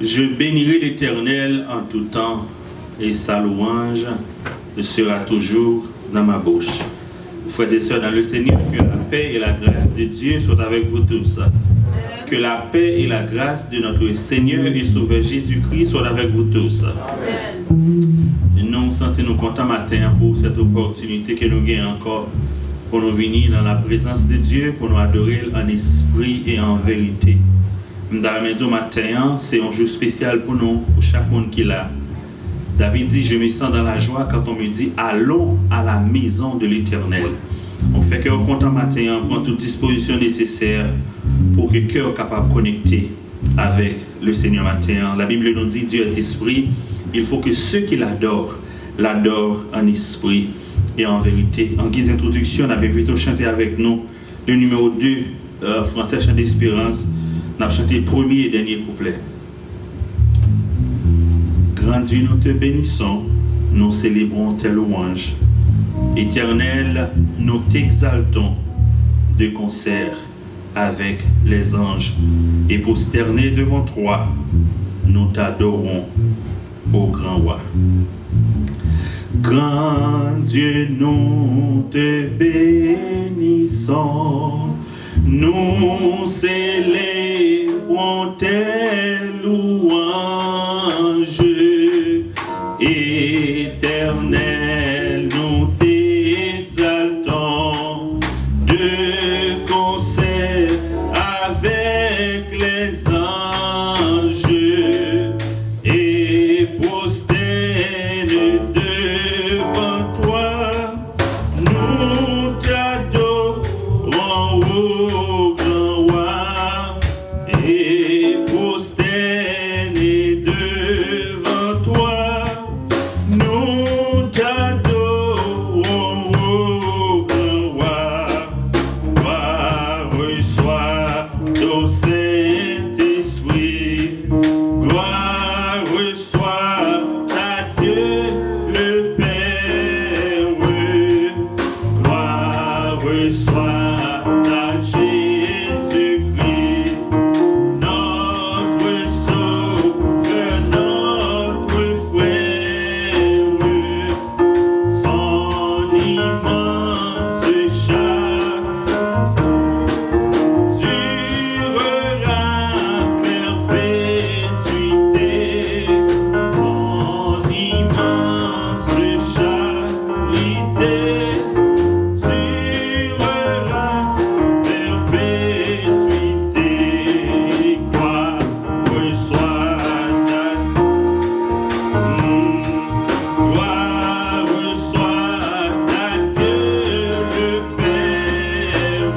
Je bénirai l'Éternel en tout temps, et sa louange sera toujours dans ma bouche. Frères et sœurs dans le Seigneur, que la paix et la grâce de Dieu soient avec vous tous. Que la paix et la grâce de notre Seigneur et Sauveur Jésus-Christ soient avec vous tous. Nous nous sentons contents matin pour cette opportunité que nous gagnons encore pour nous venir dans la présence de Dieu, pour nous adorer en esprit et en vérité. Nous matin, c'est un jour spécial pour nous, pour chaque monde qui est là. David dit, je me sens dans la joie quand on me dit, allons à la maison de l'Éternel. On fait cœur content matin, on prend toute disposition nécessaire pour que le cœur soit capable de connecter avec le Seigneur matin. La Bible nous dit, Dieu est esprit, il faut que ceux qui l'adorent en esprit et en vérité. En guise d'introduction, on avait plutôt chanté avec nous le numéro 2, français chant d'espérance. On a chanté le premier et dernier couplet. Grand Dieu, nous te bénissons, nous célébrons tes louanges. Éternel, nous t'exaltons de concert avec les anges. Et prosternés devant toi, nous t'adorons, ô grand roi. Grand Dieu, nous te bénissons, nous célébrons tes louanges. Éternel, nous t'exaltons de concert avec les anges et prosternés devant toi, nous t'adorons, ô grand roi, et prosternés devant toi. Nous t'adorons, ô grand roi, gloire reçoit ton Saint-Esprit, gloire reçoit à Dieu le Père, gloire reçoit à Jésus-Christ, notre Sauveur, notre frère. Son immense char durera perpétuité. Son immense charité durera perpétuité. Gloire reçoit ta gloire reçoit à Dieu le Père,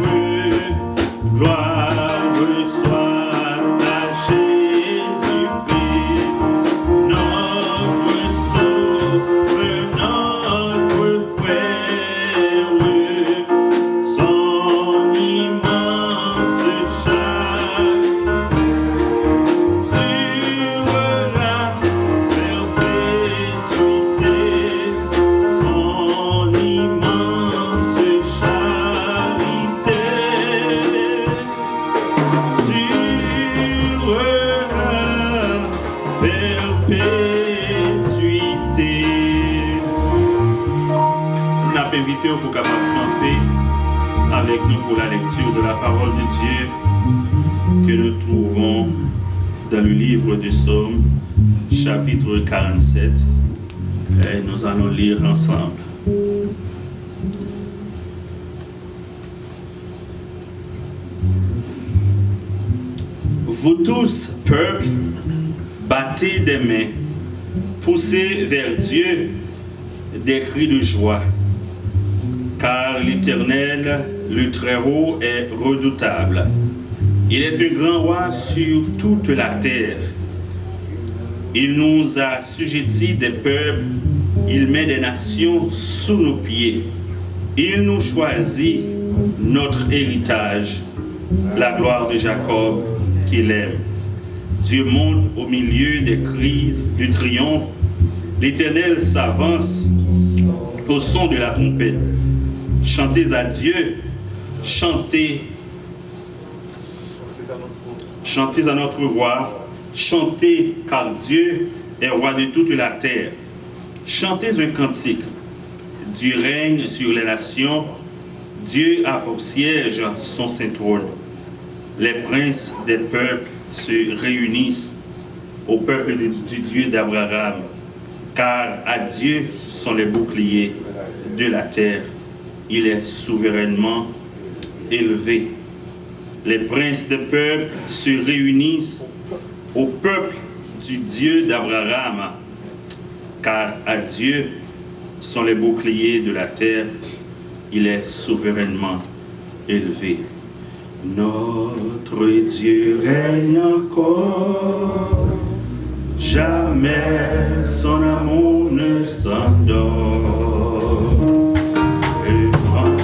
gloire reçoit à Jésus-Christ, notre Sauveur, notre frère. Son immense char durera perpétuité. Son immense charité durera perpétuité. Nous avons invité pour capable camper avec nous pour la lecture de la parole de Dieu que nous trouvons dans le livre de Psaumes, chapitre 47. Et nous allons lire ensemble. Vous tous, peuple, battez des mains, poussez vers Dieu des cris de joie, car l'Éternel, le Très-Haut, est redoutable. Il est un grand roi sur toute la terre. Il nous a assujettis des peuples, il met des nations sous nos pieds. Il nous choisit notre héritage, la gloire de Jacob qu'il aime. Dieu monte au milieu des cris du triomphe. L'Éternel s'avance au son de la trompette. Chantez à Dieu, chantez à notre roi, Chantez, car Dieu est roi de toute la terre. Chantez un cantique. Dieu règne sur les nations. Dieu a pour siège son saint trône. Les princes des peuples se réunissent au peuple du Dieu d'Abraham, car à Dieu sont les boucliers de la terre. Il est souverainement élevé. Les princes des peuples se réunissent au peuple du Dieu d'Abraham, car à Dieu sont les boucliers de la terre. Il est souverainement élevé. Notre Dieu règne encore, jamais son amour ne s'endort. Le vent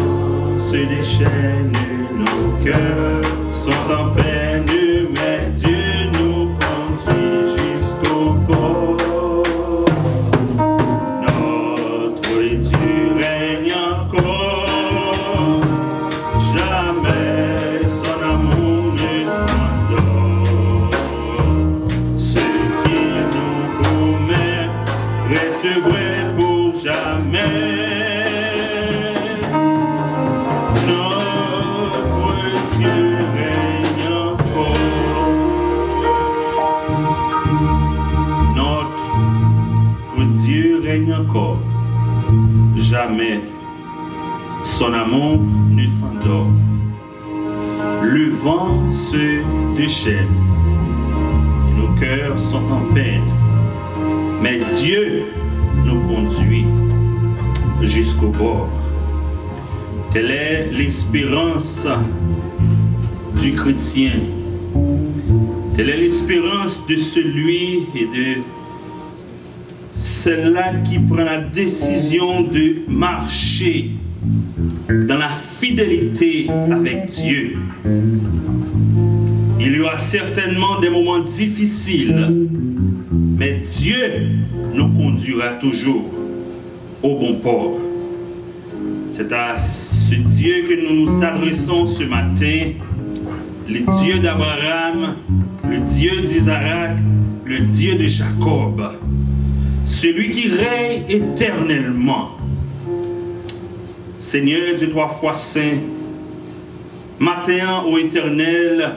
se déchaîne, nos cœurs sont en peine, mais Dieu nous conduit jusqu'au port. Notre Dieu règne encore, jamais son amour ne s'endort. Ce qu'il nous promet reste vrai pour jamais. Encore, jamais son amour ne s'endort. Le vent se déchaîne, nos cœurs sont en peine, mais Dieu nous conduit jusqu'au bord. Telle est l'espérance du chrétien, telle est l'espérance de celui et de celle-là qui prend la décision de marcher dans la fidélité avec Dieu. Il y aura certainement des moments difficiles, mais Dieu nous conduira toujours au bon port. C'est à ce Dieu que nous nous adressons ce matin, le Dieu d'Abraham, le Dieu d'Isaac, le Dieu de Jacob. Celui qui règne éternellement. Seigneur Dieu trois fois saint, matin ô Éternel,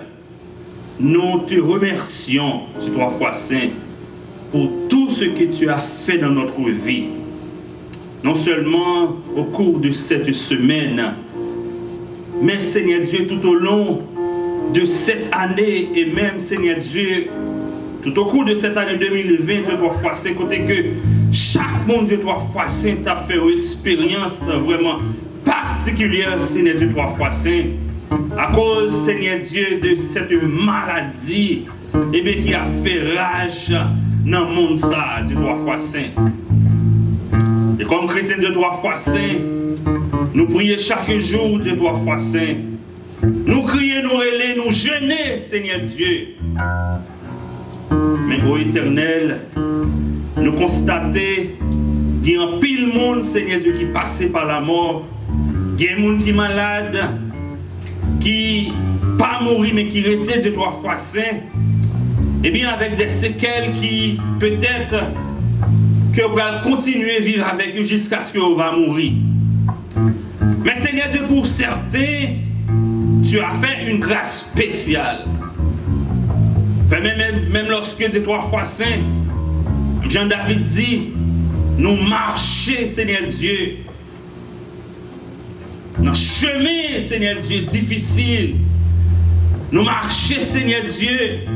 nous te remercions, Dieu trois fois saint, pour tout ce que tu as fait dans notre vie. Non seulement au cours de cette semaine, mais Seigneur Dieu, tout au long de cette année, et même Seigneur Dieu, tout au cours de cette année 2020, Dieu trois fois saint, côté que chaque monde Dieu trois fois saint a fait une expérience vraiment particulière, Seigneur Dieu trois fois saint, à cause, Seigneur Dieu, de cette maladie, et bien qui a fait rage dans le monde ça, Dieu trois fois saint. Et comme chrétien Dieu trois fois saint, nous prions chaque jour Dieu trois fois saint. Nous crions, nous relais, nous jeûnons, Seigneur Dieu. Mais ô Éternel, nous constatons qu'il y a un pile monde, Seigneur Dieu, qui passait par la mort. Il y a un monde qui est malade, qui pas mourir, mais qui était de trois fois saint. Et bien avec des séquelles qui peut-être que vous allez continuer à vivre avec eux jusqu'à ce que vous va mourir. Mais Seigneur Dieu, pour certains, tu as fait une grâce spéciale. Même lorsque tu es trois fois saint, Jean-David dit, nous marchons, Seigneur Dieu, dans le chemin, Seigneur Dieu, difficile. Nous marchons, Seigneur Dieu,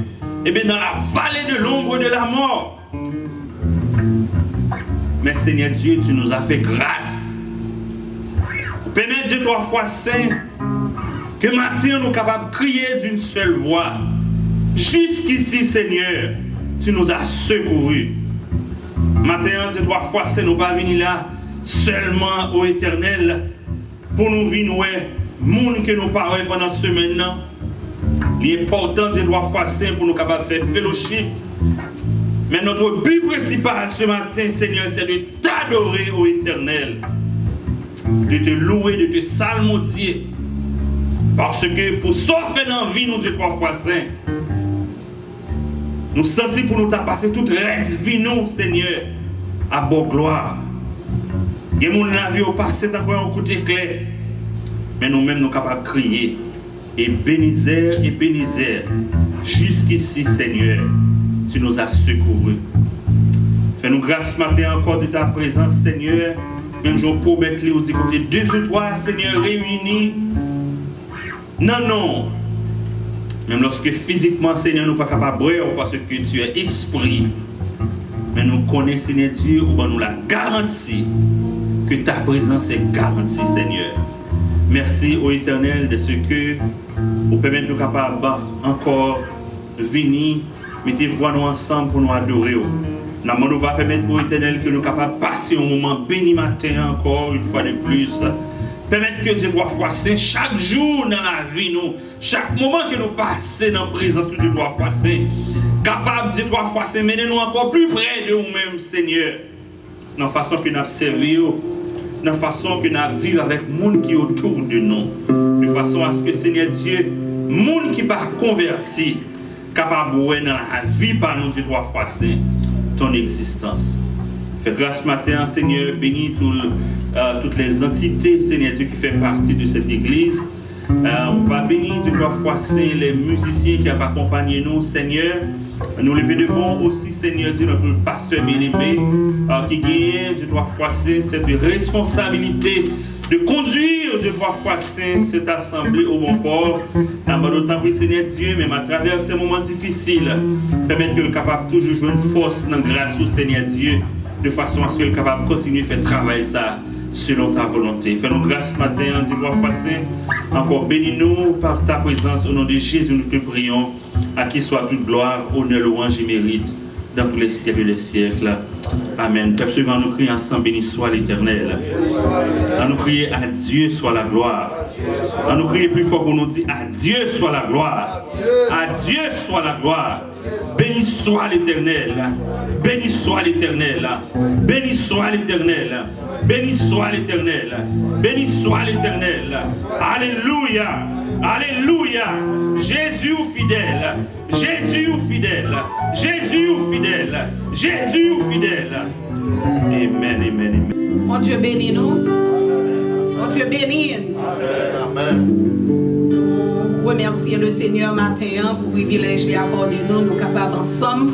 et bien dans la vallée de l'ombre de la mort. Mais Seigneur Dieu, tu nous as fait grâce. Permets Dieu trois fois saint, que maintenant nous sommes capables de crier d'une seule voix. Jusqu'ici, Seigneur, tu nous as secourus. Maintenant, Dieu trois fois saint, nous ne pas venir là seulement au Éternel pour nous venir, monde que nous parlons pendant ce semaine. L'important, Dieu trois fois saint, pour nous capables de faire fellowship. Mais notre but principal ce matin, Seigneur, c'est de t'adorer au Éternel, de te louer, de te psalmodier. Parce que pour ça fait dans la vie, nous Dieu trois fois saint, Nous sentons pour nous passer toute reste vie nous, Seigneur, à bonne gloire. Et mon vie au passé, tant qu'on coup d'éclair. Mais nous-mêmes, nous sommes capables de crier. Et bénissez, jusqu'ici, Seigneur, tu nous as secourus. Fais-nous grâce ce matin encore de ta présence, Seigneur. Même je promets que vous dites que 2 ou 3, Seigneur, réunis. Non. Même lorsque physiquement, Seigneur, nous ne sommes pas capables de boire parce que tu es esprit. Mais nous connaissons, Seigneur Dieu, ou nous la garantie que ta présence est garantie, Seigneur. Merci au Éternel de ce que vous permettez nous capables encore de venir, mettez voix nous ensemble pour nous adorer. Nous va permettre au Éternel que nous capables de passer un moment béni matin encore une fois de plus. Permettre que Dieu doit fois saint chaque jour dans la vie, nous, chaque moment que nous passons dans la présence de Dieu doit fois saint, capable de doit fois saint, mener nous encore plus près de nous-mêmes, Seigneur, dans la façon que nous servons, dans la façon que nous vivons avec les gens qui sont autour de nous, de façon à ce que, Seigneur Dieu, les gens qui ne sont pas convertis, capable de voir dans la vie par nous, Dieu doit fois saint, ton existence. Fais grâce ce matin, Seigneur, bénis toutes les entités, Seigneur Dieu, qui font partie de cette église. On va bénir de trois fois les musiciens qui ont accompagné nous, Seigneur. Nous lever devant aussi, Seigneur Dieu, notre pasteur bien-aimé, qui gagne de trois fois cette responsabilité de conduire de trois fois cette assemblée au bon port. D'autant plus, Seigneur Dieu, même à travers ces moments difficiles, permettre que le capable toujours jouer une force dans la grâce au Seigneur Dieu, de façon à ce que le capable continue à faire travailler ça selon ta volonté. Fais-nous grâce ce matin, en trois fois encore bénis-nous par ta présence. Au nom de Jésus, nous te prions. À qui soit toute gloire, honneur, louange et mérite dans tous les siècles et les siècles. Amen. Peuple suivant, nous crions ensemble, béni soit l'Éternel. À nous crier à Dieu soit la gloire. À nous crier plus fort pour nous dire à Dieu soit la gloire. À Dieu soit la gloire. Béni soit l'Éternel. Béni soit l'Éternel. Béni soit l'Éternel. Béni soit l'Éternel. Béni soit l'Éternel. Alléluia. Alléluia. Jésus fidèle. Jésus fidèle. Jésus fidèle. Jésus fidèle. Amen, amen, amen. Mon Dieu bénit nous. Mon Dieu bénit. Amen. Nous remercions le Seigneur matin pour le privilège et accordé nous, nous capables ensemble,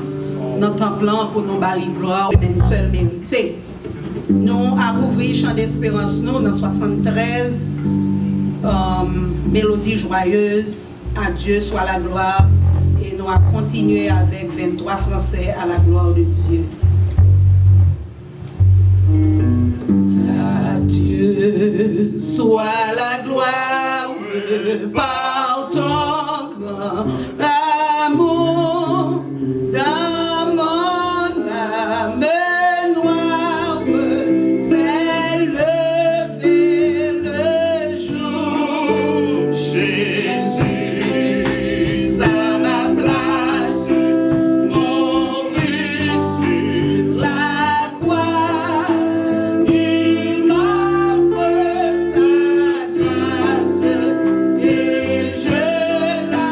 dans le temple pour nous bâtir gloire, même seul mérité. Nous avons ouvert chant d'espérance nous dans 73, mélodie joyeuse, à Dieu soit la gloire, et nous avons continué avec 23 Français à la gloire de Dieu. À Dieu soit la gloire par ton grand amour dans mon âme noire s'est levé le jour. Jésus à ma place mourut sur la croix. Il m'offre sa grâce et je la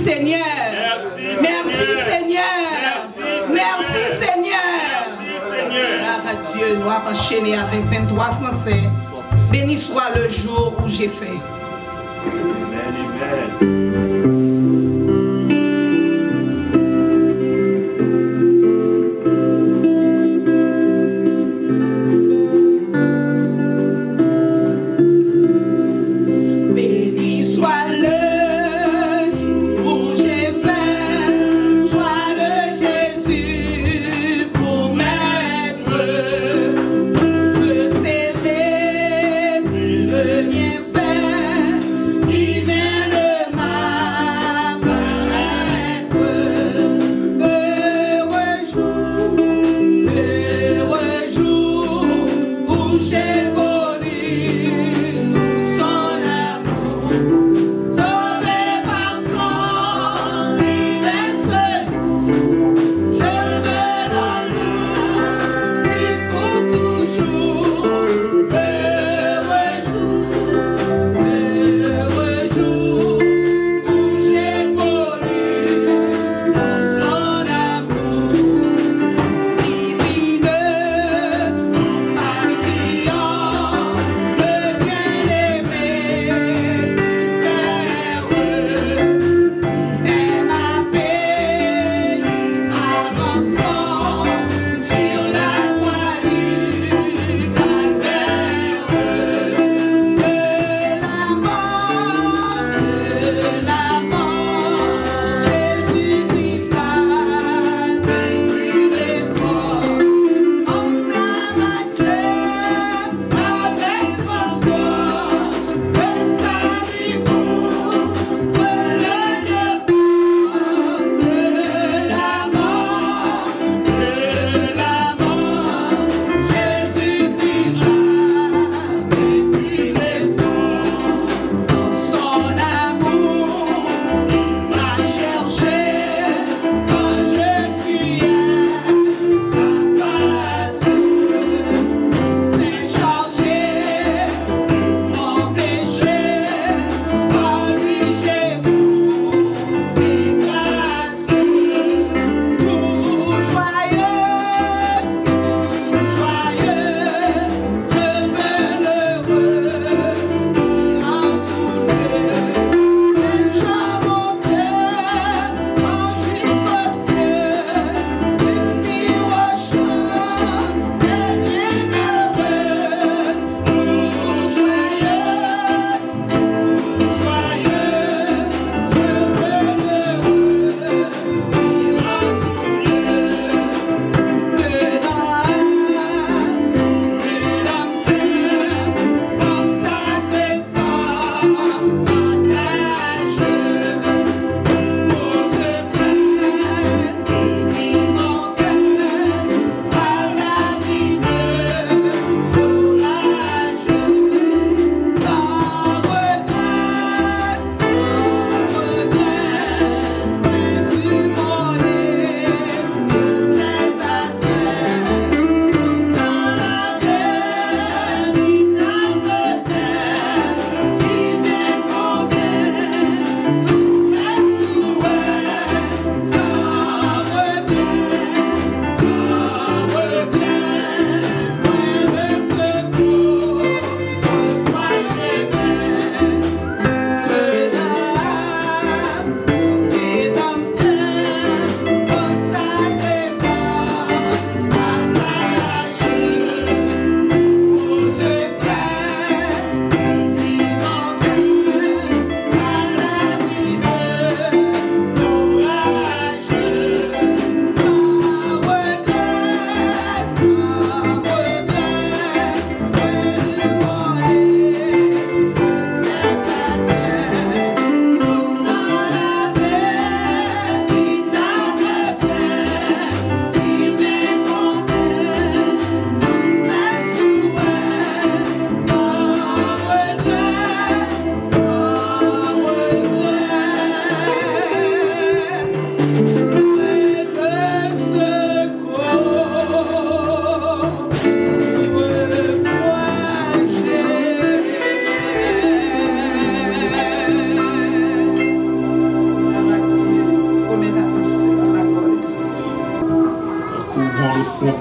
Seigneur. Merci Seigneur. Merci Seigneur. Dieu, nous avons enchaîné avec 23 Français. Béni soit le jour où j'ai fait. Amen.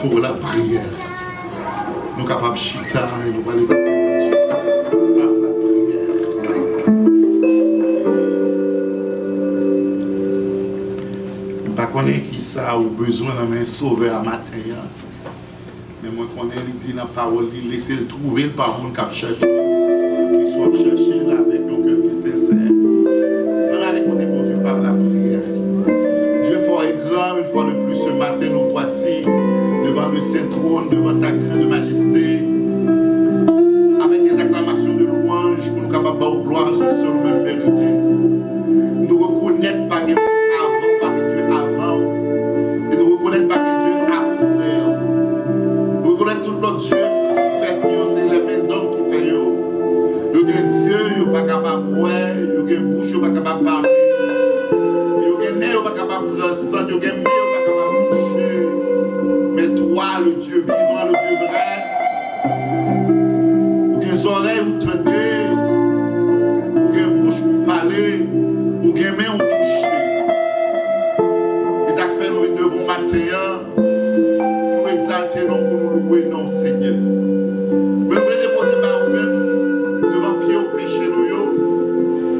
pour la prière. Nous sommes capables de chita et nous allons par la prière. Je ne sais pas qui ça ou besoin d'un sauveur à matin. Mais moi, je connais, il dit dans la parole, il laisse le trouver par monde qui a cherché. Qu'il soit cherché là avec un cœur qui sincère. On a écouté pour Dieu par la prière. Dieu fort et grand, une fois de plus ce matin, nous voici devant le saint trône, devant ta grande majesté, avec des acclamations de louange pour nous capables de gloire sur ce même vérité. Nous reconnaître par Dieu avant, par Dieu avant, et nous reconnaître par Dieu après. Nous reconnaître tout notre Dieu qui fait mieux, c'est les mains d'homme qui fait mieux. Nous avons des yeux, nous ne sommes pas capables de voir, nous avons des bouches, nous ne sommes pas capables de parler. Nous pas capable de prendre sang, nous pas capable de toucher. Mais toi, le Dieu vivant, le Dieu vrai, ou des oreilles où tendez, ou des bouches pour parler, ou des mains où toucher. Et ça fait nous devons matin, nous exalter, non pour nous louer, non Seigneur. Mais nous voulons déposer par nous-mêmes, devant pied au péché nous,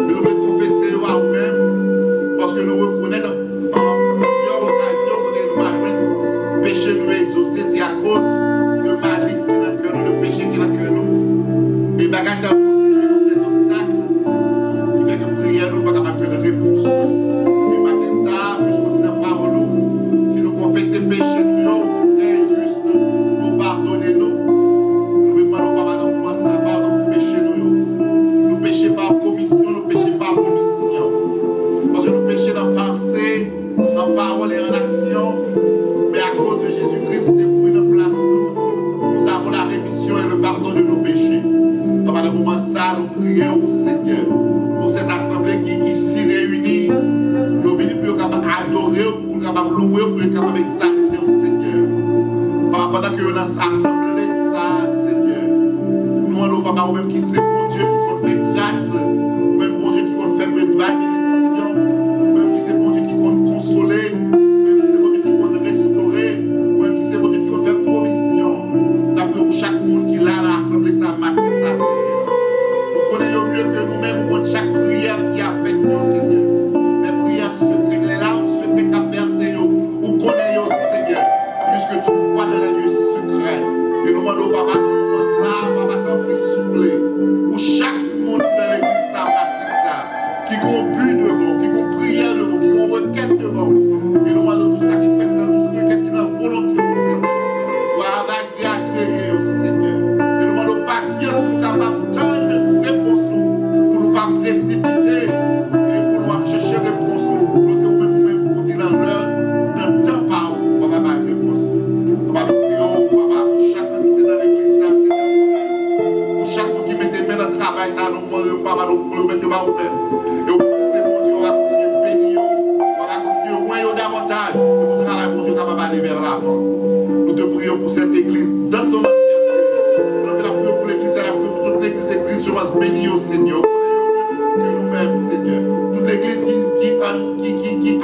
nous voulons confesser à nous-mêmes, parce que nous reconnaissons en plusieurs occasions que nous avons péché nous exaucer, c'est à cause de malice qui est dans le cœur, de péché qui est dans le cœur. Et bagages ça constitue comme des obstacles qui fait que prière nous pas capable de réponse. Et matin ça, puisqu'on dit dans la parole, si nous confessons péché nous, est juste pour pardonner nous. Nous demandons pas dans le moment ça, pardon pour péché nous. Nous péchons par commission, nous péchons par commission. Parce que nous péchons dans pensée, en parole et en action, mais à cause de Jésus-Christ qui est pris en place nous avons la rémission et le pardon de nos péchés. Papa, dans le moment ça, nous prions au Seigneur pour cette assemblée qui est ici réunie. Nous venons pour capable adorer, pour capable louer, pour capable exalter au Seigneur. Papa, pendant que nous avons assemblé ça, Seigneur, nous demandons, Papa, même qui c'est bon Dieu qui compte faire grâce, même bon Dieu qui compte faire bénédiction, même qui c'est bon Dieu qui compte consoler, même qui c'est bon Dieu qui compte restaurer, même qui c'est bon Dieu qui compte faire provision. D'après pour chaque monde qui l'a rassemblé ça matin, ça, Seigneur. Vous connaissez mieux que nous-mêmes pour chaque prière qui a fait nous, Seigneur. Les prières secrètes, les larmes secrètes qu'a versé nous, vous connaissez, Seigneur, puisque tu vois dans les lieux secrets. Et nous demandons, Papa, comment ça, Papa, t'en prie souffler. Pour chaque monde qui dans l'église, ça, matin, ça, qui ont bu devant, qui ont prière devant, qui ont requête devant. Et nous demandons tout ça qui fait dans tout ce qui est dans la volonté, Seigneur. Pour agréer au Seigneur. Et nous demandons patience pour nous capables de réponse, pour nous pas précipiter et pour nous chercher réponse. Pour que nous-mêmes pour dire dans l'heure, dans le temps par où on va avoir réponse. Papa, nous prions, Papa, pour chaque entité dans l'église, ça, Seigneur. Pour chaque monde qui met des mains dans le travail, ça, nous demandons, Papa, nous mettons par nous-mêmes. Et au plus, c'est bon Dieu, on va continuer de bénir, on va continuer de loin davantage. Et pour travailler, bon Dieu, capable d'aller vers l'avant. Nous te prions pour cette église dans son entièreté. Nous te prions pour l'église, elle a prié pour toute l'église. L'église sera bénie au Seigneur. Que nous-mêmes, Seigneur. Toute l'église qui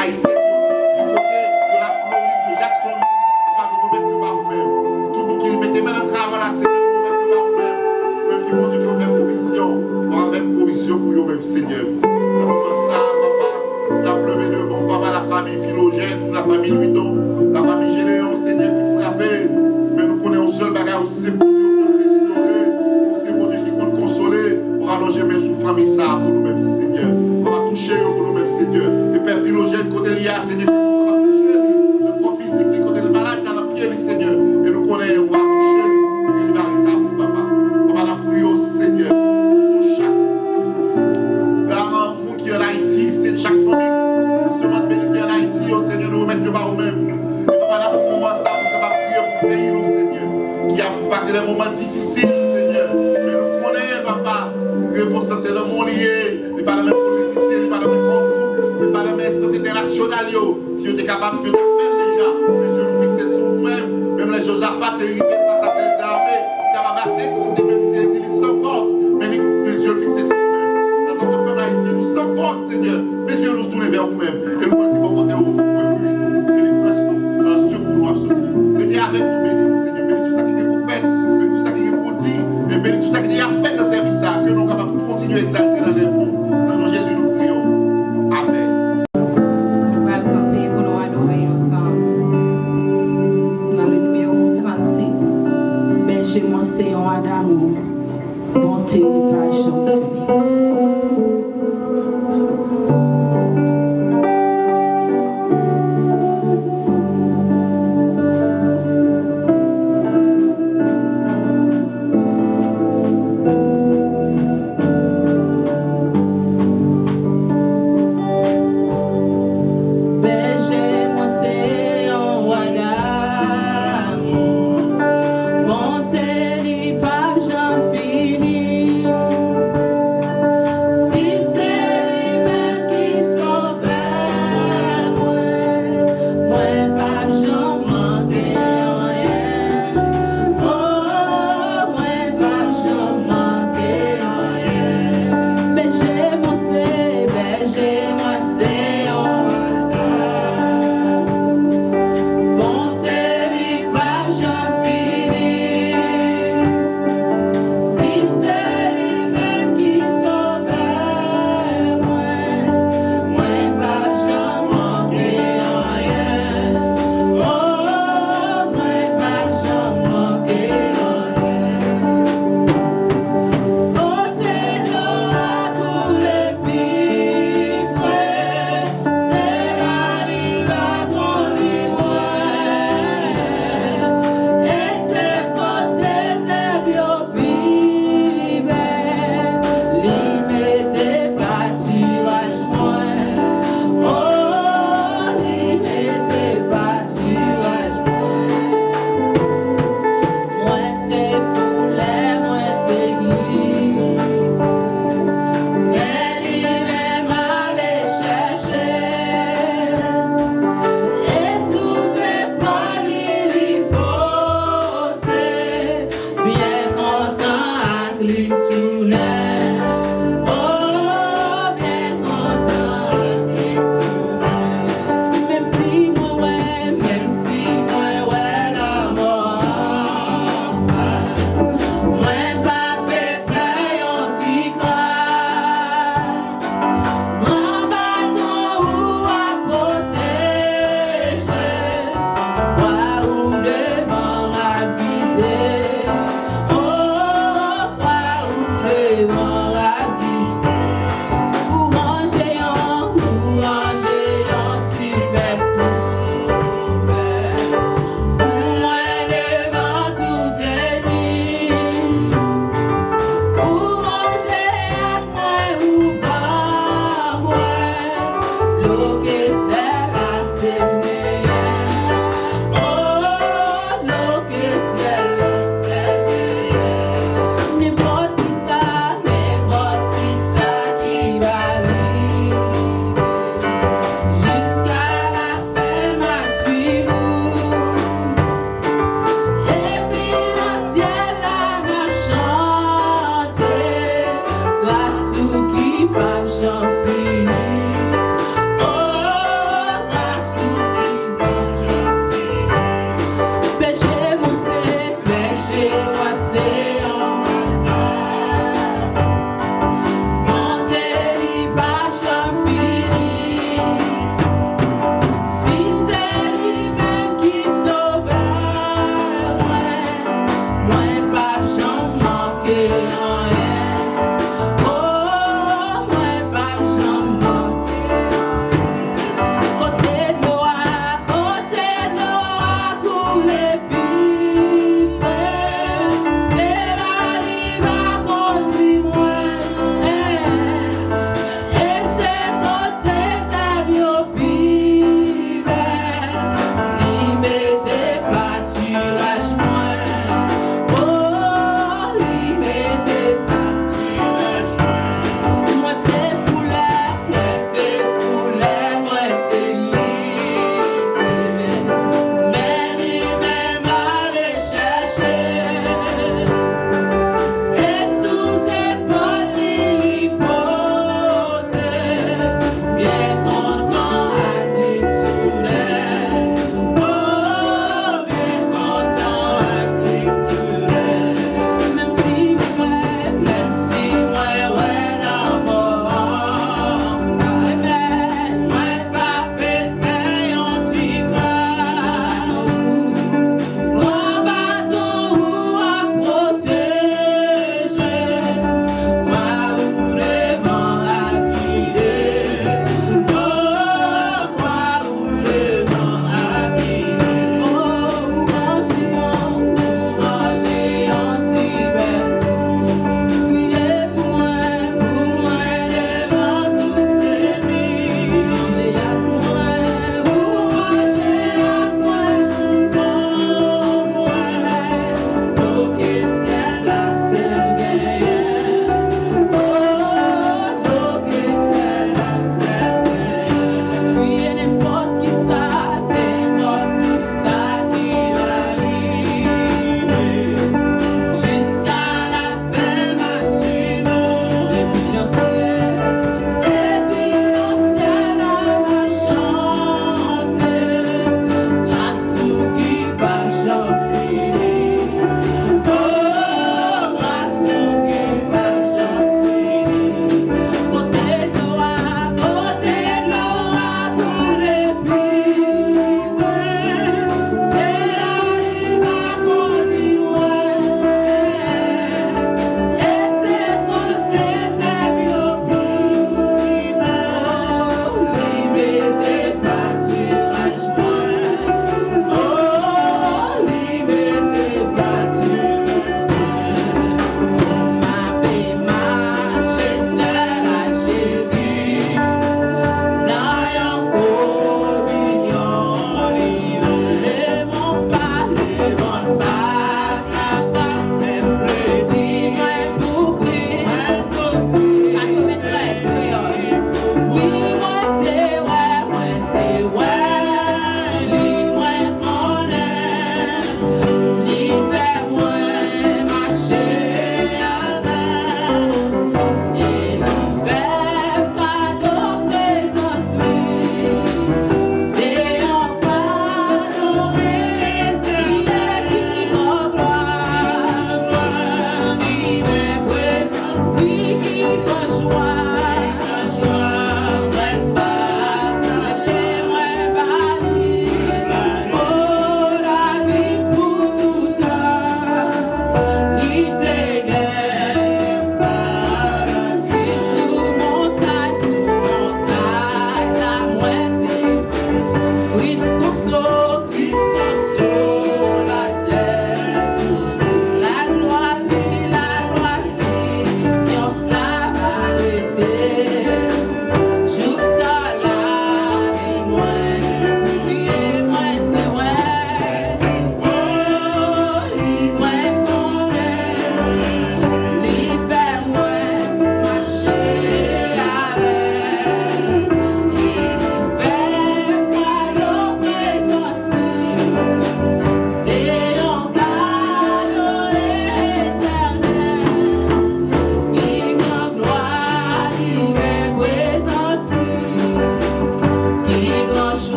haïssait du côté de la Floride, de Jacksonville, on va nous remettre par nous-mêmes. Tout le monde qui mettait main dans le travail, là, Seigneur, nous remettre par nous-mêmes. Même qui vont dire qu'on fait provision, on va faire provision pour nous-mêmes, Seigneur. Dans ça, Papa, la pleuvé devant, Papa, la famille Philogène, la famille Luidon, la famille Généon, Seigneur, qui frappait. Mais nous connaissons un seul bagage, c'est pour Dieu qui compte restaurer, c'est pour Dieu qui compte consoler, pour allonger mes sous famille ça pour nous-mêmes, Seigneur. On va toucher pour nous-mêmes, Seigneur. Et Père Philogène, côté lié, Seigneur, on va toucher le corps physique, côté le malade, dans le pied, Seigneur. Et nous connaissons, on va toucher et il va arrêter pour Papa. On va la prier au Seigneur. Pour chaque monde qui est en Haïti, c'est chaque famille. Seulement béni en Haïti, au Seigneur, nous remettons par nous-mêmes. Et Papa, là, pour le moment, ça, nous allons prier pour le pays, Seigneur, qui a passé des moments difficiles, Seigneur. Mais nous connaissons, Papa, réponse, c'est le monde lié. Il n'est pas dans les politiciens, il n'est pas dans les concours, il n'est pas dans les instances internationales. Si on est capable de faire déjà, les yeux nous fixer sur nous-mêmes, même les Josaphat arrivés face à ces armées, capables assez contre des même qui utilisent sans force, mais les yeux fixés sur nous-mêmes. Dans notre peuple haïtien, nous sans force, Seigneur, les yeux nous tournent vers nous-mêmes. Et nous connaissons pas côté où refuge nous, délivrance nous, secours nous absolument. Venez avec nous. continue à exalter dans les flots. Dans le nom de Jésus, nous prions. Amen. Nous allons camper pour nous adorer ensemble. Dans le numéro 36, berger mon Seigneur d'amour, bonté et passion finie. Bonté, li pape, j'en finis.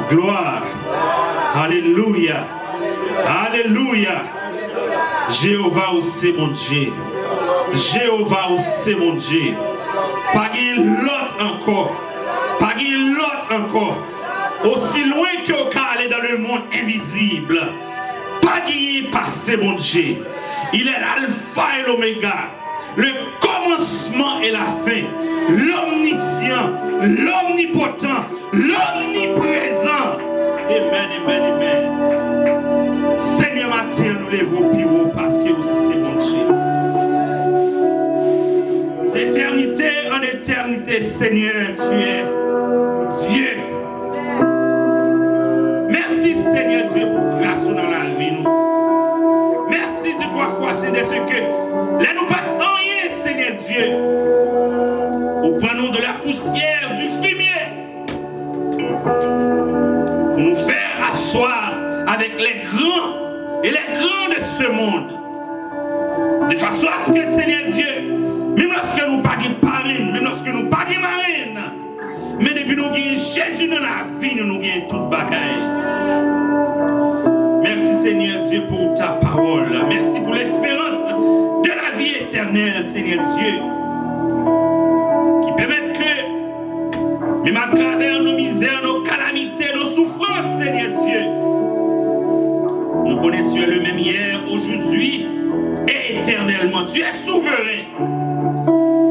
Gloire. Alléluia. Alléluia. Jéhovah c'est mon Dieu. Jéhovah c'est mon Dieu. Pas l'autre encore. Pas l'autre encore. Aussi loin que vous allez dans le monde invisible. Pas qui passé mon Dieu. Il est l'alpha et l'oméga. Le commencement et la fin. L'omniscient, l'omnipotent, l'omniprésent. Amen, amen, amen. Seigneur, matin, nous lèvons plus haut parce que c'est mon Dieu. D'éternité en éternité, Seigneur, tu es Dieu. Merci, Seigneur Dieu, pour grâce dans la vie. Merci de trois fois, c'est de ce que là nous pas rien, Seigneur Dieu. Ou prenons de la poussière du fumier pour nous faire asseoir avec les grands et les grands de ce monde. De façon à ce que, Seigneur Dieu, même lorsque nous ne pas de parrain, même lorsque nous ne pas de marraine, mais depuis nous avons Jésus dans la vie, nous avons toute bagaille. Merci, Seigneur Dieu, pour ta parole. Merci pour l'espérance de la vie éternelle, Seigneur Dieu, qui permet que, même à travers nos misères, nos calamités, nos souffrances, Seigneur Dieu, nous connaissons Dieu le même hier, aujourd'hui et éternellement. Tu es souverain.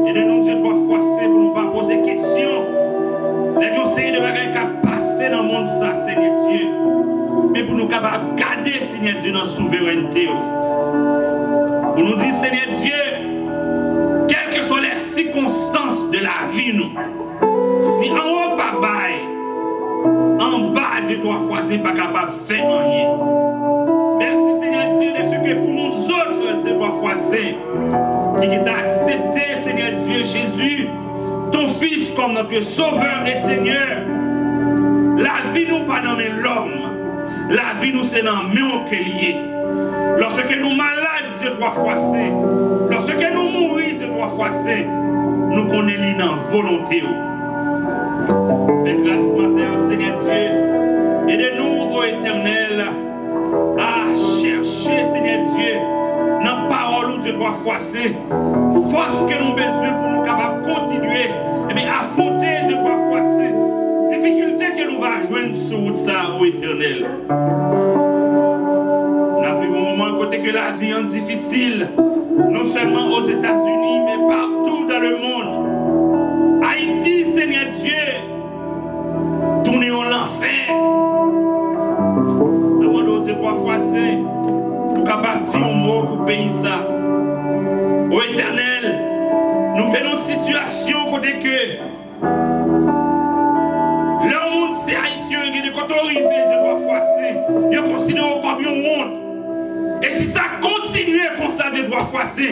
Et de nous dire trois fois, c'est pour nous pas poser question. Les conseils de bagaille qui passent dans le monde, ça, Seigneur Dieu. Mais pour nous capables de garder, Seigneur Dieu, notre souveraineté. Pour nous dire, Seigneur Dieu, quelles que soient les circonstances de la vie, nous, si en haut, pas bail, en bas, Dieu, trois fois, c'est pas capable de faire rien. Merci, Seigneur Dieu, de ce que pour nous autres, Dieu, trois fois, c'est qui t'a accepté, Seigneur Dieu, Jésus, ton Fils comme notre Sauveur et Seigneur. La vie, nous, pas nommer l'homme. La vie, nous, c'est dans le mieux qu'elle y est. Lorsque nous malades, Dieu, trois fois, c'est. Lorsque nous mourons, Dieu, trois fois, c'est. Nous connaissons dans volonté. Fais grâce matin, Seigneur Dieu. Aidez-nous, ô Éternel, à chercher, Seigneur Dieu, dans la parole, Dieu, trois fois, c'est. Force que nous avons besoin pour nous capables de continuer. Et bien, affronter, Dieu, trois fois, c'est. Difficulté que nous allons joindre sur ça, ô Éternel. Nous vivons un moment côté que la vie est difficile, non seulement aux États-Unis, mais partout dans le monde. Haïti, Seigneur Dieu, tournez en l'enfer. Avant d'autres trois fois saint, nous capables de dire un mot pour le pays ça. Ô Éternel, nous faisons une situation côté que le monde, c'est haïtien, et quand on arrive, je dois fois il considère comme un monde. Et si ça continue comme ça, je dois fois il y a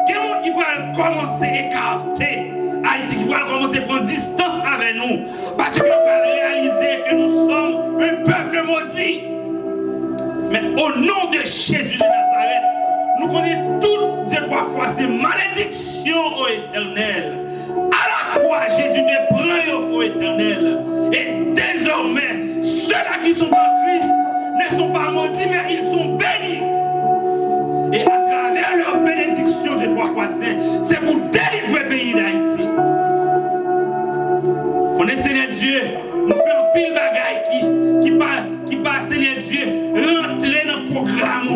des gens qui vont commencer à écarter, haïtien qui vont commencer à prendre distance avec nous, parce qu'ils vont réaliser que nous sommes un peuple maudit. Mais au nom de Jésus de Nazareth, nous connaissons toutes les trois fois ces malédictions au Éternel. À la croix, Jésus te prend au Éternel. Et désormais, ceux-là qui sont en Christ ne sont pas maudits, mais ils sont bénis. Et à travers leur bénédiction de trois fois saint, c'est pour délivrer le pays d'Haïti. On est Seigneur Dieu, nous faisons pile bagaille qui passe, Seigneur Dieu, rentrer dans le programme.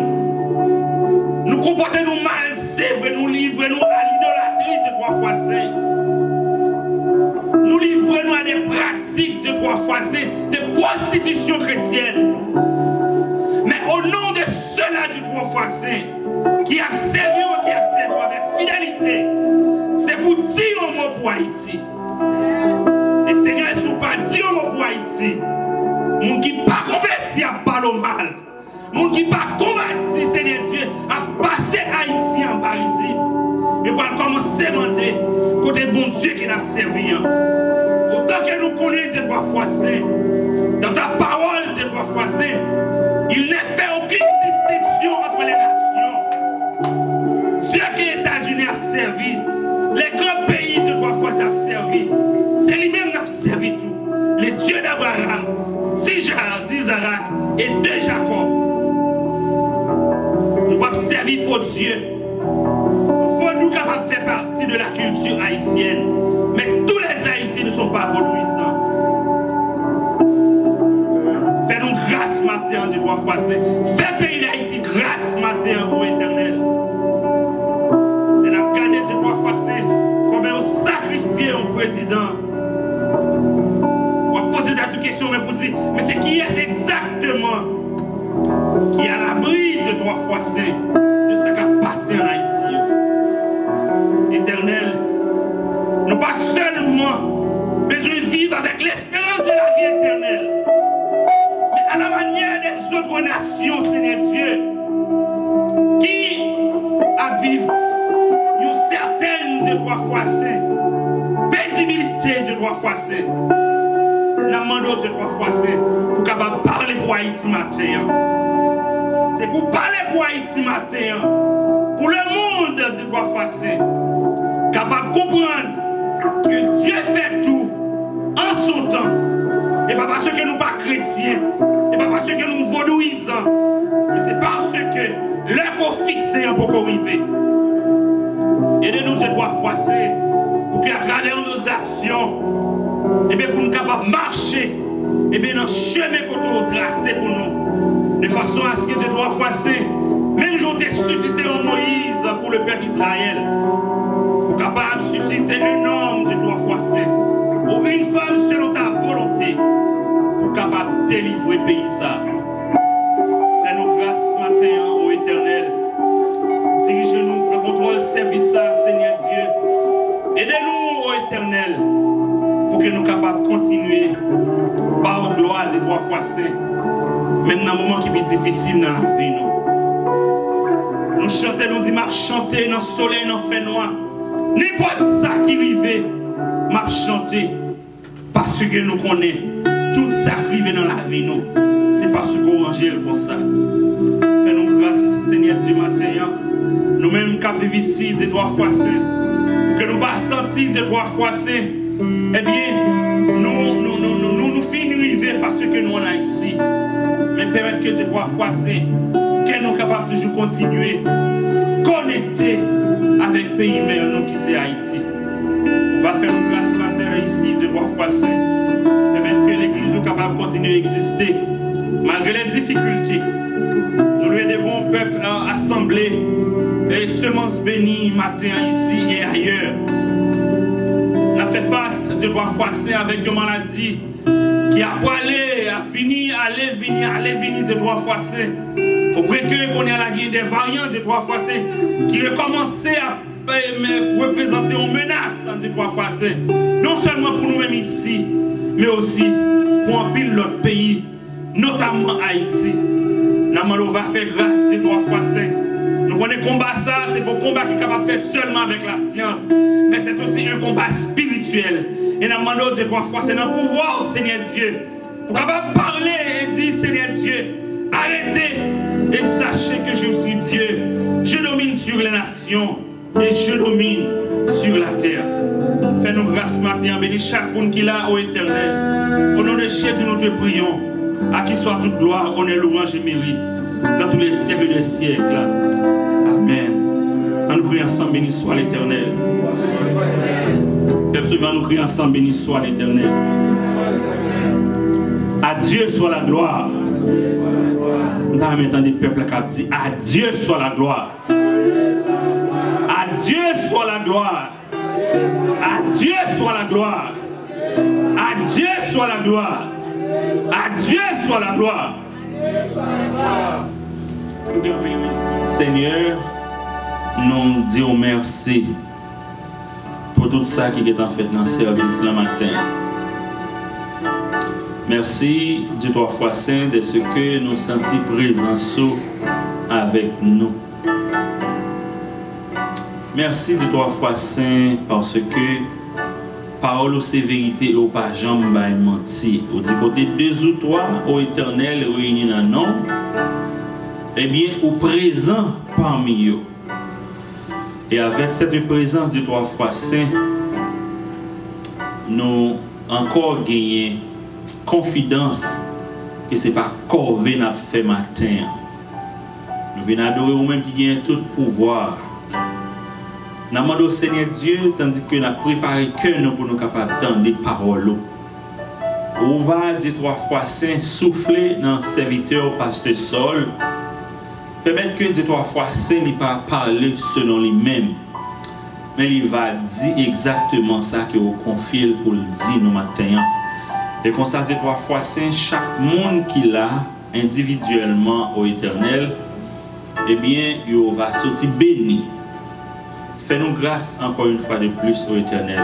Nous comportons nous mal, c'est vrai, nous livrons nous à l'idolâtrie de trois fois saint. Nous livrons à des pratiques de trois fois saint, de prostitution chrétienne. Mais au nom de cela du trois fois saint, qui a servi ou qui a servi avec fidélité, c'est pour dire un mot pour Haïti. Et Seigneur, ils ne sont pas dire un mot pour Haïti. Mon qui pas converti à parler mal. Mon qui pas converti, Seigneur Dieu, à passer Haïtien en Parisie. Et pour commencer à demander côté bon Dieu qui n'a servi. Autant que nous connaissons ces trois fois saints, dans ta parole ces trois fois saints, il n'est fait aucune distinction entre les nations. Dieu que les États-Unis a servi, les grands pays de trois fois ont servi, c'est lui-même qui a servi tout. Les dieux d'Abraham, et de Jacob. Nous pouvons servir faux Dieu. Faut nous capables de faire partie de la culture haïtienne. Mais tous les Haïtiens ne sont pas vaudouisants. Fais-nous grâce matin du roi français. Fais pays d'Haïti grâce matin au éternel. Et nous avons gardé du roi français comme on sacrifié un président. On va poser des questions mais pour dire, mais c'est qui est exactement qui a l'abri de roi français de ce qui a passé en Haïti. Éternel, nous pas seulement besoin de vivre avec l'espérance de la vie éternelle, mais à la manière des autres nations, Seigneur Dieu, qui a vivre une certaine de droit français, paisibilité de droit français, la demande de droit français pour capable parler pour Haïti matin. C'est pour parler pour Haïti matin, pour le monde de droit français, capable de comprendre que Dieu fait tout en son temps. Et pas parce que nous ne sommes pas chrétiens, et pas parce que nous vaudouisons, mais c'est parce que l'heure qu'on fixe pour qu'on arrive. Aidez-nous de droit français pour qu'à travers nos actions, et bien pour nous capables de marcher, et bien dans le chemin qu'on doit tracer pour nous, de façon à ce que de droit français, même jour de susciter un Moïse pour le peuple Israël, pour capable de susciter un homme de droit français, ou une femme selon ta volonté, pour capable de délivrer le pays ça. Fais-nous grâce matin au éternel. Dirige-nous, le contrôle service ça, Seigneur Dieu. Aidez-nous au éternel pour que nous capables de continuer par gloire des droits français, même dans un moment qui est difficile dans la vie. Nous chantons, nous disons, chanter dans le soleil, dans le fait noir. N'importe ça qui arrive, m'a chanter parce que nous connaissons tout ça qui arrive dans la vie. C'est parce qu'on mange comme ça. Fais-nous grâce, Seigneur du matin. Nous-mêmes qui vivons ici, des droits français, pour que nous ne pas sentir des droits français, eh bien, nous finissons arriver parce que nous en Haïti. Mais permettre que des droits français, que nous sommes capables de toujours continuer, connectés avec le pays mère, nous qui c'est Haïti. On va faire une grâce matin ici de droits français, permettre que l'Église soit capable de continuer à exister, malgré les difficultés. Nous lui devons au peuple assemblé et semences bénies matin ici et ailleurs. On a fait face de droits français avec une maladie qui a poilé, a fini, aller, venir de droits français. Au point qu'on est à la guerre des variants de droits français qui recommençaient à représenter une menace de droits français. Non seulement pour nous-mêmes ici, mais aussi pour un pile d'autres pays, notamment Haïti. On va faire grâce des droits français. Nous connaissons combat ça, c'est pour combat qui est capable de faire seulement avec la science, mais c'est aussi un combat spirituel. Et nous demandons des droits français dans le pouvoir, Seigneur Dieu, pour capable parler et dire, Seigneur Dieu, arrêtez et sachez que je suis Dieu. Je domine sur les nations et je domine sur la terre. Fais-nous grâce matin, bénis chaque monde qui l'a au éternel. Au nom de Jésus, nous te prions. À qui soit toute gloire, honneur, louange et mérite dans tous les siècles des siècles. Amen. Nous prions ensemble, béni soit l'Éternel. Peuple souvent, nous prions ensemble, béni soit l'Éternel. À Dieu soit la gloire. Nous avons entendu le peuple qui a dit, à Dieu soit la gloire. À Dieu soit la gloire. À Dieu soit la gloire. À Dieu soit la gloire. À Dieu soit la gloire. Seigneur, nous disons merci pour tout ça qui est en fait dans le service le matin. Merci du Trois fois Saint de ce que nous sentons présents avec nous. Merci du Trois fois Saint parce que parole ou c'est vérité ou pas jamais menti. Ou du côté 2 ou 3 au éternel réunis dans nom, eh bien au présent parmi eux. Et avec cette présence du Trois fois Saint, nous encore gagnons confiance que ce n'est pas corvée n'a fait matin. Nous venons adorer ou même qui gagne tout pouvoir. Nous demandons au Seigneur Dieu, tandis que nous avons préparé le cœur pour nous capables d'entendre des paroles. On va dire 3 fois Saint, souffler dans le serviteur pasteur Saul. Permettre que dire 3 fois Saint ne pas parler selon lui-même. Mais il va dire exactement ça que vous confiez pour le dire nous matin. Et comme ça dit 3 fois Saint, chaque monde qui l'a individuellement au éternel, eh bien, il va sortir béni. Fais-nous grâce encore une fois de plus au éternel.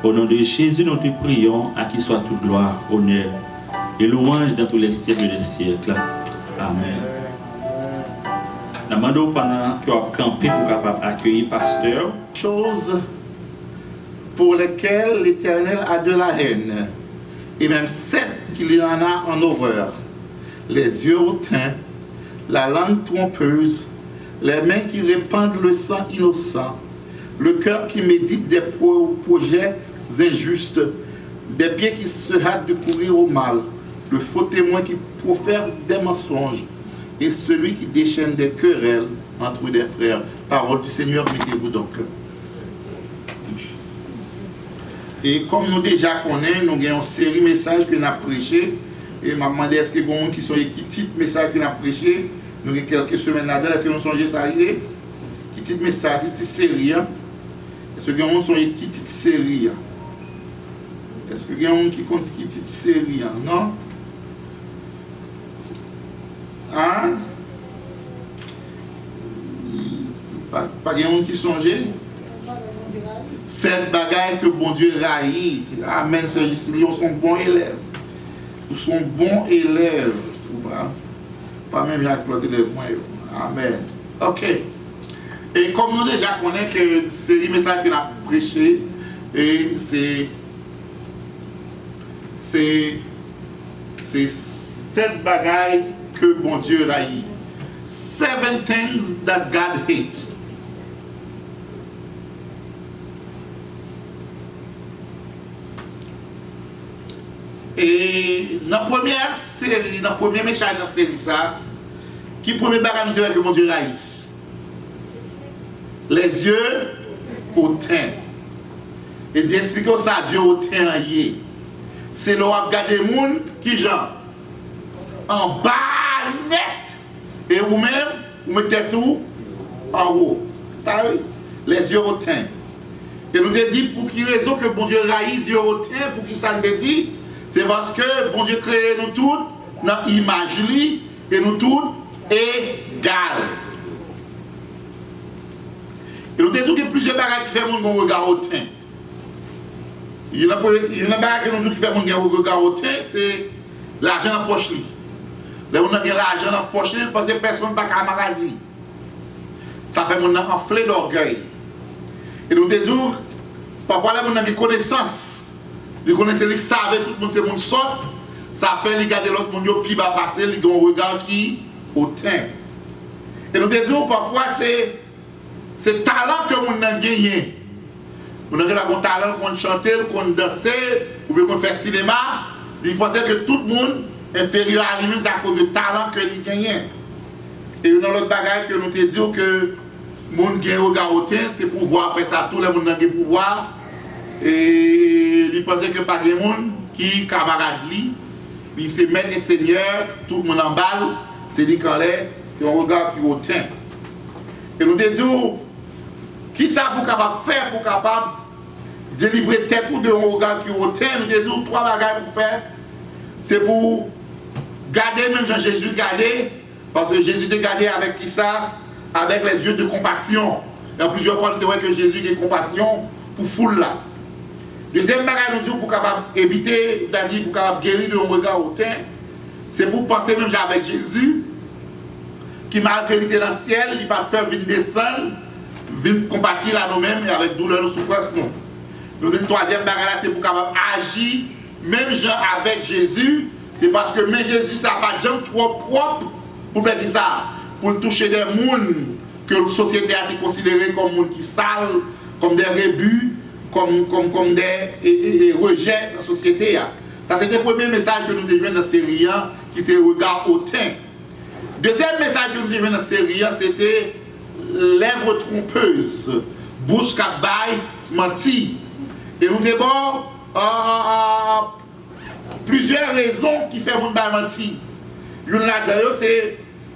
Au nom de Jésus, nous te prions, à qui soit toute gloire, honneur et louange dans tous les siècles des siècles. Amen. Nous demandons pendant que vous avez campé pour capable accueillir pasteur. Choses pour lesquelles l'Éternel a de la haine, et même 7 qu'il y en a en horreur. Les yeux hautains, la langue trompeuse, les mains qui répandent le sang innocent, le cœur qui médite des projets injustes, des pieds qui se hâtent de courir au mal, le faux témoin qui profère des mensonges, et celui qui déchaîne des querelles entre des frères. Parole du Seigneur, mettez-vous donc. Et comme nous déjà connaissons, nous avons une série de messages que nous avons prêchés. Et je me demandé est-ce qu'il y a des gens qui sont qui titre message que nous avons prêché. Nous avons quelques semaines là-dedans, est-ce que nous songez ça arrivé? Qui titre message, qui série. Est-ce que les gens sont qui titre série? Est-ce que les gens qui comptent qui titre série? Non? Hein? Pas de gens qui songeait? 7 bagailles que bon Dieu raillit. Amen, c'est ici, nous sommes bons élèves. Nous sommes bons élèves. Pas même à exploiter les points. Amen. Ok. Et comme nous déjà connaissons que c'est le message qu'il a prêché, et c'est 7 bagailles que bon Dieu raillit. 7 things that God hates. Et dans la première série, dans le premier message de la série, ça, qui est le premier bagage que mon Dieu raillit? Les yeux hautains. Et d'expliquer ça, les yeux hautains, c'est là où on regarde les gens qui genre en bas net. Et vous-même, vous mettez tout en haut. Ça oui? Les yeux hautains. Et nous te dit pour quelle raison que bon Dieu raillit les yeux hautains, pour qui ça nous dit? C'est parce que bon Dieu crée nous toutes dans l'image et nous toutes égales. Et nous disons qu'il y a plusieurs bagages qui font mon regard hautain. Il y en a un bagage qui nous dit qui fait mon regard hautain, c'est l'argent en poche. Là où on a l'argent en poche, parce que personne n'a pas camarade. Ça fait mon enflé d'orgueil. Et nous disons, parfois là on a des connaissances. Ils connaissent les savent, tout le monde c'est monde sort, ça fait les garder l'autre monde puis va passer, ils ont un regard qui hautain. Et nous disons parfois c'est talent que nous avons gagné. Nous avons un talent qu'on chante, qu'on danse, ou bien qu'on fait cinéma, ils pensaient que tout le monde inférieur à lui-même c'est à cause du talent que nous gagnons. Et dans l'autre bagage que nous te disons que le monde qui a un regard hautain, c'est pouvoir faire ça, tout le monde a un pouvoir. Et il pensait que pas de monde qui camarade lui, il se met les seigneurs, tout le monde en balle, c'est lui quand c'est un regard qui hautain. Et nous te disons, qui ça pour capable faire pour capable délivrer tête ou de un regard qui hautain, nous te disons 3 bagages pour faire. C'est pour garder même Jean-Jésus garder, parce que Jésus te gardé avec qui ça? Avec les yeux de compassion. Il y a plusieurs fois nous que Jésus a compassion pour foule là. Deuxième bagage nous dit pour capable éviter, c'est-à-dire pour capable guérir de un regard hautain, c'est pour penser même avec Jésus, qui malgré qu'il était dans le ciel, il n'a pas peur de descendre, de compatir à nous-mêmes et avec douleur et souffrance. Nous. Le troisième bagage c'est pour capable agir, même gens avec Jésus, c'est parce que même Jésus, ça n'a pas de gens trop propre pour faire ça, pour toucher des gens que la société a considéré comme des gens qui sales, comme des rébus, comme des rejets de la société. Ça, c'était le premier message que nous devions dans la série, qui était regard hautain. Deuxième message que nous devions dans la série, c'était lèvres trompeuses, bouche qui baille, menti. Et nous devons plusieurs raisons qui font moun baille menti. Une là-dedans,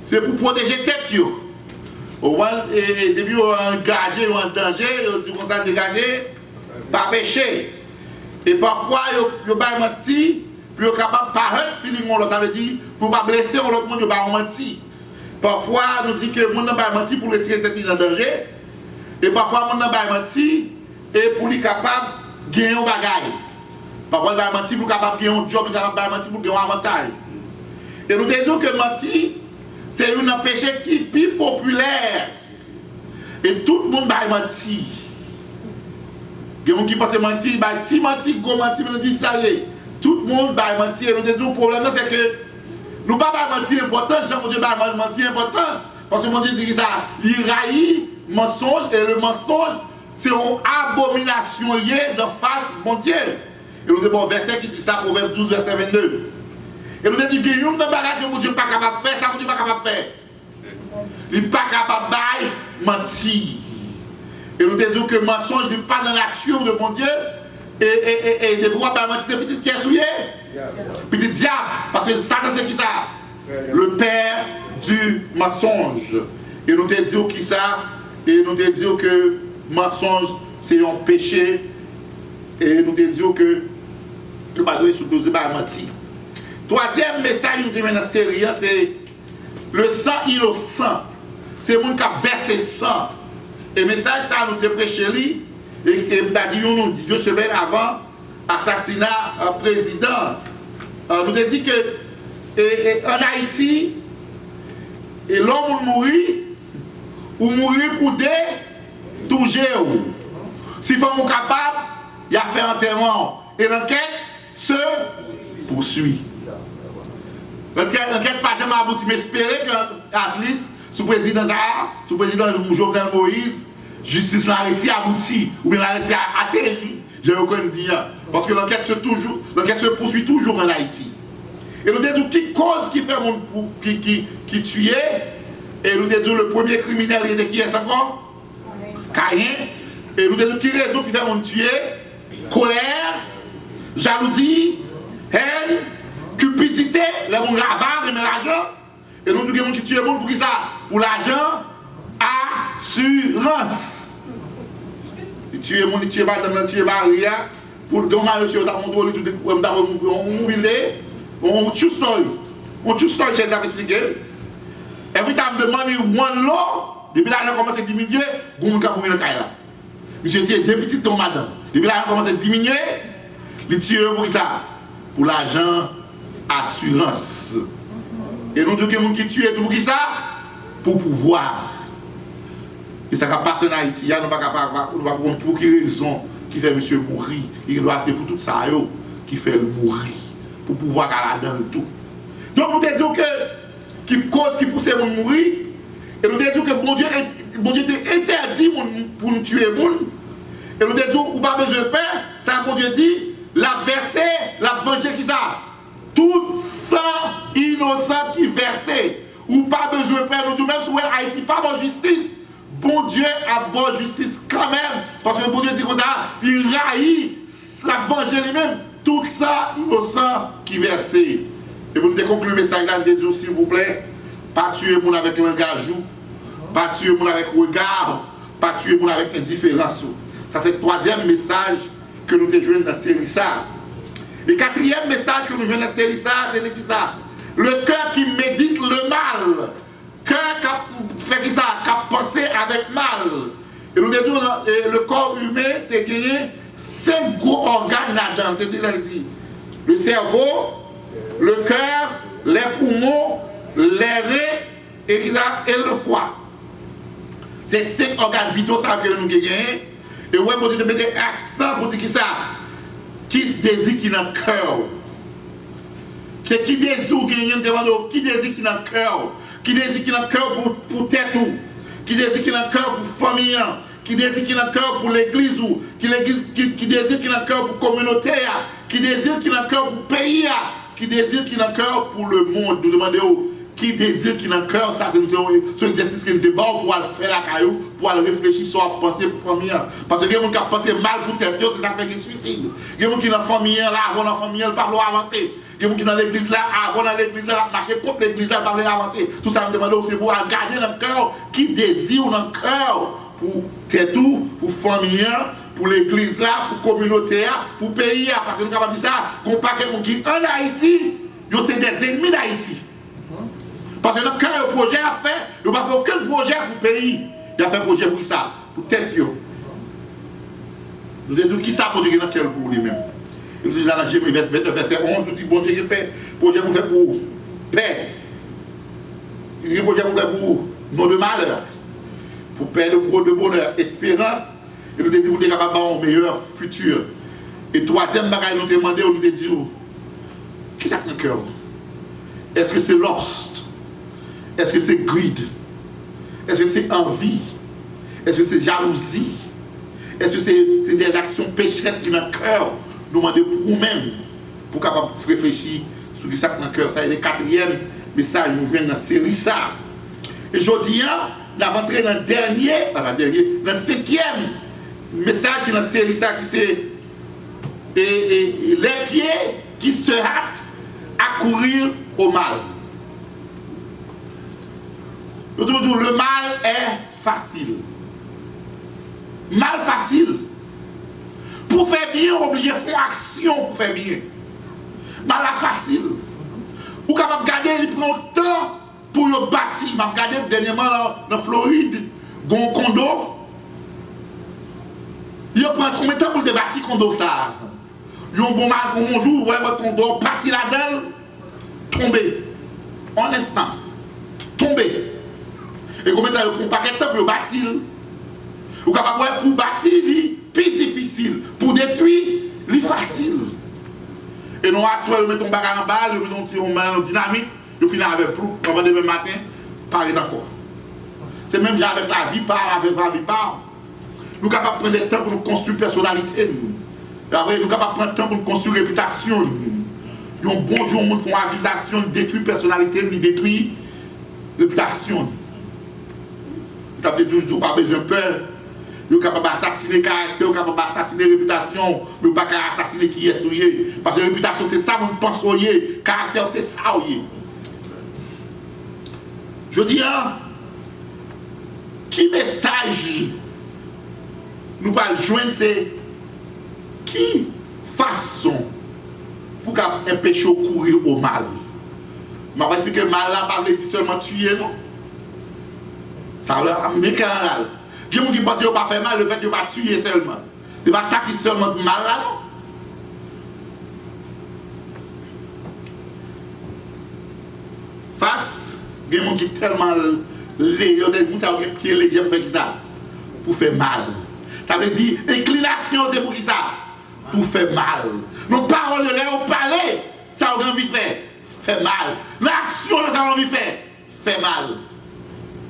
c'est pour protéger tête. Et depuis on est engagé ou en danger, on commence à dégager, pas pécher. Et parfois, on va mentir, puis on est capable de paraître, finalement, l'autre veut dire, pour ne pas blesser l'autre monde, on va mentir. Parfois, nous disons que le monde va mentir pour retirer tête en danger. Et parfois, le monde va mentir et pour lui capable de gagner un bagage. Parfois, il va mentir pour capable de gagner un job, il va mentir pour gagner un avantage. Et nous disons que mentir, c'est un péché qui est plus populaire. Et tout le monde va mentir. Il y a des gens qui pensent mentir, si mentir, go mentir, nous disons ça. Tout le monde va mentir. Et nous disons le problème, c'est que nous ne pouvons pas mentir l'importance. Jean Dieu va mentir l'importance. Parce que mon Dieu dit ça, il raillit mensonge et le mensonge, c'est une abomination liée de face mon Dieu. Et nous avons un verset qui dit ça, Proverbe 12, verset 22. Et nous avons dit qu'il y a une bagage que mon Dieu n'est pas capable de faire, ça mon Dieu n'est pas capable de faire. Il n'est pas capable de mentir. Et nous avons dit que le mensonge n'est pas dans la nature de mon Dieu. Et de pouvoir mentir, c'est petit qui est souillé. Petit diable. Parce que Satan, c'est qui ça? Le père du mensonge. Et nous avons dit qui ça? Et nous avons dit que mensonge, c'est un péché. Et nous avons dit que nous ne pouvons pas mentir. Troisième message que nous avons dans la série, c'est le sang innocent. C'est le monde qui a versé sang. Et le message, ça nous a prêché. Et nous avons dit 2 semaines avant l'assassinat président. Nous avons dit que en Haïti, l'homme mourit, ou mourir pour toucher. Si vous êtes capable, il a fait enterrement. Et l'enquête se poursuit. L'enquête pas jamais abouti, mais espérer qu'à least, sous président Zahar, sous président Jovenel Moïse, justice l'a réussi à aboutir, ou bien l'a réussi à atterrir, j'ai aucun dire. Parce que l'enquête se poursuit toujours en Haïti. Et nous disons qui cause qui fait mon qui tuait, et nous disons le premier criminel il était qui est encore? Caïn. Et nous disons qui raison qui fait mon tuer? Colère, jalousie, haine, cupidité, les gens avares et l'argent. Et nous disons qui tue le monde pour qui ça? Pour l'argent, assurance. Il tue le monde, il tue madame, il tue Maria, pour le dommage, monsieur, on true story. On true story, j'ai déjà expliqué. Every time the money one law, depuis l'argent commence à diminuer, vous pouvez vous mettre là. Monsieur tue deux petites tomates, madame. Depuis l'argent commence à diminuer, il tue pour ça? Pour l'argent, assurance. Et nous disons que les gens qui tuent, pour qui ça? Pour pouvoir. Et ça va passer en Haïti, il n'y a pas pour quelle raison qui fait monsieur mourir. Il doit être pour tout ça qui fait le mourir. Pour pouvoir aller dans le tout. Donc nous disons que qui cause qui pousse les gens à mourir. Et nous disons que bon Dieu interdit pour nous tuer les gens. Et nous disons qu'on n'a pas besoin de peur. Ça bon Dieu dit, la versée, la venger qui ça? Tout sang innocent qui versé. Ou pas besoin de peur. Nous disons même si Haïti pas de justice. Bon Dieu a bonne justice quand même. Parce que bon Dieu dit comme ça, il raillit la venger lui-même. Tout ça innocent qui versé. Et pour nous conclure le message là, de Dieu, s'il vous plaît, pas tuer les gens avec l'engagement, pas tuer les gens avec regard, pas tuer les gens avec indifférence. Ça c'est le troisième message que nous devons dans la série ça. Le quatrième message que nous devons dans la série ça, c'est qui ça? Le cœur qui médite le mal. Cœur qui fait qui ça? Qui a pensé avec mal. Et nous disons le corps humain est gagné 5 gros organes là-dedans. C'est déjà dit. Le cerveau, le cœur, les poumons, les reins et le foie. C'est 5 organes vitaux ça que nous gagnons. Et ouais, vous devez mettre accent pour dire qui ça? Qui se désire qui dans le cœur? Qui désire qui désire qui dans le cœur? Qui désire qui dans le cœur pour tête? Qui désire qui dans le cœur pour famille? qui désire qui n'a cœur pour l'église ou qui désire qui n'a cœur pour la communauté, qui désire qui n'a cœur pour le pays, qui désire qui n'a cœur pour le monde. Nous demandons qui désire qui n'a cœur, ça c'est un exercice qui nous débarque pour aller faire la caillou, pour aller réfléchir sur la pensée pour la famille. Parce que il y a des gens qui pensent mal pour tête, c'est ça qui fait suicide. Il y a des gens qui dans la famille, là, avant la famille, ils parlent avancer. Il y a des gens qui dans l'église là, avant dans l'église là, marcher contre l'église là, parler avancer. Tout ça me demande c'est pour garder dans le cœur, qui désire dans le cœur pour tête, pour famille, pour l'église là, pour la communauté, pour le pays. Parce que nous avons dit ça, qu'on parle de gens qui en Haïti, c'est des ennemis d'Haïti. Parce que quand un projet a fait, il n'a pas fait aucun projet pour le pays. Il a fait un projet pour ça, pour tête. Nous avons dit qui ça pour Dieu dans quel pour lui-même. Il nous dit dans Jérémie 29, verset 11, nous dit bon Dieu qui fait projet pour faire pour paix. Il dit projet pour faire pour non de malheur, pour paix de bonheur, espérance. Et nous avons dit pour être capable d'avoir un meilleur futur. Et troisième bagage, nous avons demandé, nous avons dit qui ça dans le cœur? Est-ce que c'est lost? Est-ce que c'est greed? Est-ce que c'est envie? Est-ce que c'est jalousie? Est-ce que c'est des actions pécheresses qui sont dans le cœur? Nous demandons pour nous-mêmes, pour capable réfléchir sur ce qui est dans le cœur. Ça, c'est le quatrième message nous vient dans la série. Ça. Et aujourd'hui, nous avons entré dans le dans le cinquième message qui est dans la série. Ça, qui c'est les pieds qui se hâtent à courir au mal. Le mal est facile. Mal facile. Pour faire bien, on est obligé de faire action pour faire bien. Mal facile. Vous êtes capable de garder, il prend le temps pour le bâtir. Je vais regarder dernièrement dans Floride, il y a un condo. Il prend combien de temps pour le bâtir condo ça? Il y a un bon jour, vous voyez votre condo, parti là-dedans, tomber. En instant. Tomber. Et combien de temps il prend un paquet de temps pour le bâtir? Vous êtes capable pour bâtir, c'est plus difficile. Pour détruire, c'est facile. Et nous, à soir, nous mettons un bagage en balle, nous mettons un dynamique, nous finissons avec tout. Avant demain matin, pareil encore. C'est même avec la vie, avec la vie, nous sommes capables de prendre le temps pour nous construire personnalité. Après, nous sommes capables de prendre le temps pour nous construire réputation. Nous avons un bon jour, nous faisons accusation, nous détruisons personnalité, nous détruisons réputation. Nous avons toujours pas besoin de peur. Nous sommes capables d'assassiner le caractère, nous sommes capables d'assassiner la réputation, mais pas assassiner qui est souillé. Parce que la réputation, c'est ça, nous pensons, le caractère, c'est ça. Je dis, qui message nous allons joindre, c'est qui façon pour empêcher de courir au mal. Je vais expliquer que le mal là, pas seulement tuer, non? Ça veut dire mécanisme. Il y a des gens qui pensent qu'ils ne vont pas faire mal, le fait de ne pas tuer seulement. Ce n'est pas ça qui est seulement mal là, non? Face, il y a des gens qui sont tellement laids, il y a des gens qui sont légers pour faire ça, pour faire mal. Ça veut dire, inclination, c'est pour qui ça? Pour faire mal. Nos paroles, on parler, ça a envie de faire, fait mal. L'action, ça a envie de faire, fait mal.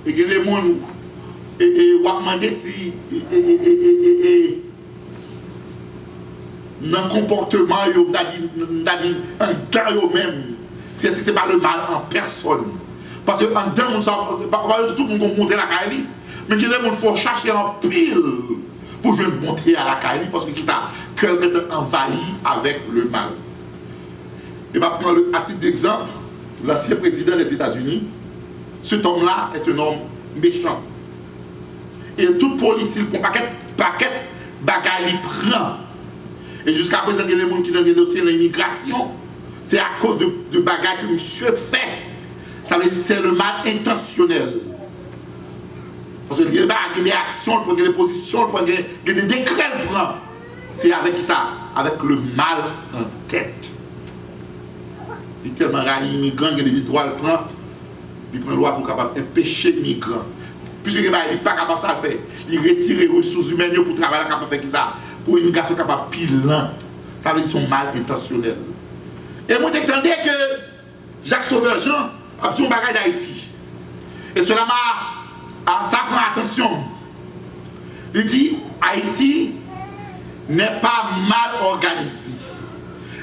Et que les gens, on va demander si, dans le comportement, on a dit, dans eux-mêmes, si ce n'est pas le mal en personne. Parce que en dedans, tout le monde monter la caille, mais que les gens faut chercher en pile pour je monter à la caille, parce que ça, cœur est envahi avec le mal. Et va prendre à titre d'exemple, l'ancien président des États-Unis, cet homme-là est un homme méchant. Et tout policier, il prend paquet bagaille, il prend. Et jusqu'à présent, il y a des gens qui ont des dossiers de l'immigration, c'est à cause de bagailles que monsieur fait. Ça veut dire que c'est le mal intentionnel. Parce qu'il y a des actions, il y a des positions, il y a des décrets qu'il prend. C'est avec ça, avec le mal en tête. Il est tellement rallié l'immigrant, il y a des droits qu'il prend. Il prend le droit pour capable empêcher les migrants. Puisque il n'est pas capable de ça faire. Il retire les ressources humaines pour travailler capable de faire ça. Pour une immigration capable de pilant. Ça veut dire qu'ils sont mal intentionnels. Et moi, j'entendais que Jacques Sauveur-Jean a dit un bagage d'Haïti. Et cela m'a. Ça prend attention. Il dit Haïti n'est pas mal organisé.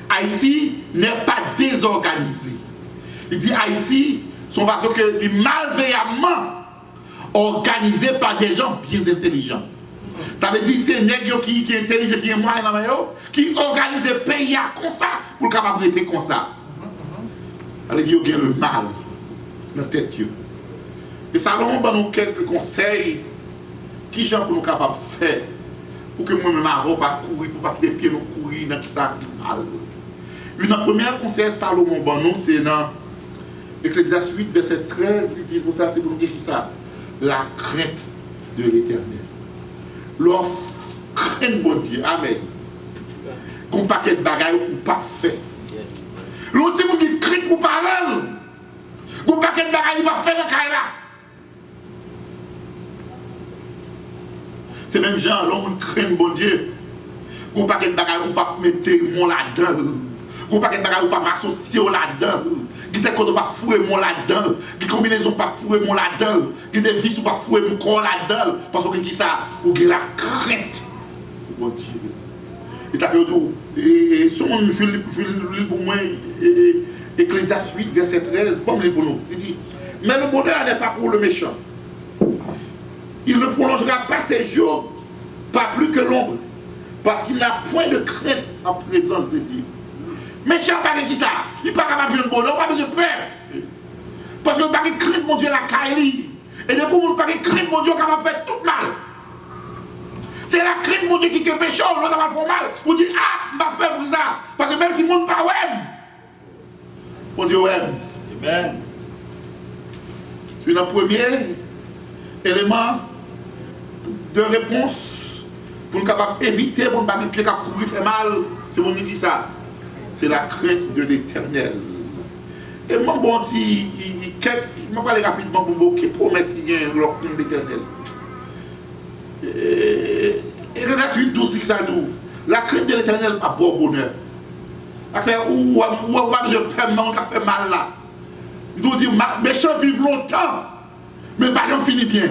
Haïti n'est pas désorganisé. Il dit Haïti, sont parce que est malveillamment organisé par des gens bien intelligents. Ça veut dire que c'est des gens qui sont intelligents, qui sont moyens, qui organisent le pays comme ça, pour capable de rester comme ça. Ça veut dire qu'il y a le mal dans la tête. Et ça nous donne quelques conseils qui gens pour nous capables de faire pour que moi-même ne pas courir, pour pas que les pieds nous courir dans ça qui mal. Une première conseil Salomon bon nous c'est dans Ecclésiaste 8 verset 13, il dit pour ça c'est pour nous dire ça, la crainte de l'Éternel. Leur crainte bon Dieu, amen. Qu'on paquet de bagailles ou pas fait. L'autre c'est pour qui crainte pour parole. Qu'on paquet de bagailles ou pas fait dans caille là. C'est même gens l'homme craint bon Dieu. Qu'on paquet de bagailles ou pas mettre mon là-dedans. Qu'on paquet de bagailles ou pas associer là-dedans. Qui te code pas fouer mon là-dedans. Qui combinaison pas fouer mon là-dedans. Qui des vis ou pas fouer mon corps là-dedans. Parce que qui ça ou qui la crainte. Bon Dieu. Et t'as dit et son je lis pour moi Ecclésiaste 8 verset 13 comme pour nous. Il dit mais le bonheur n'est pas pour le méchant. Il ne prolongera pas ses jours, pas plus que l'ombre, parce qu'il n'a point de crainte en présence de Dieu. Mais méchant pas qui ça, il n'est pas capable de faire le bonheur, pas besoin de peur. Parce qu'il n'a pas de crainte, mon Dieu, la caille. Et depuis qu'il n'a pas de crainte, mon Dieu, capable de faire tout mal. C'est la crainte, mon Dieu, qui est péché, l'autre va faire mal. Pour dire, ah, je ne vais pas faire pour ça. Parce que même si le monde ne pas ouais, mon Dieu, ouais. Amen. C'est le premier élément de réponse pour nous capable d'éviter, pour ne pas pied qui courir faire mal. C'est mon dit ça. C'est la crainte de l'Éternel. Et mon bon dit, je vais parler rapidement pour vous qui promesse qu'il y a de l'Éternel. Et les 12 dit ça tout. La crainte de l'Éternel n'a pas bon bonheur. Où je perds, on fait mal là. Nous dit, méchants vivent longtemps, mais pas jamais fini bien.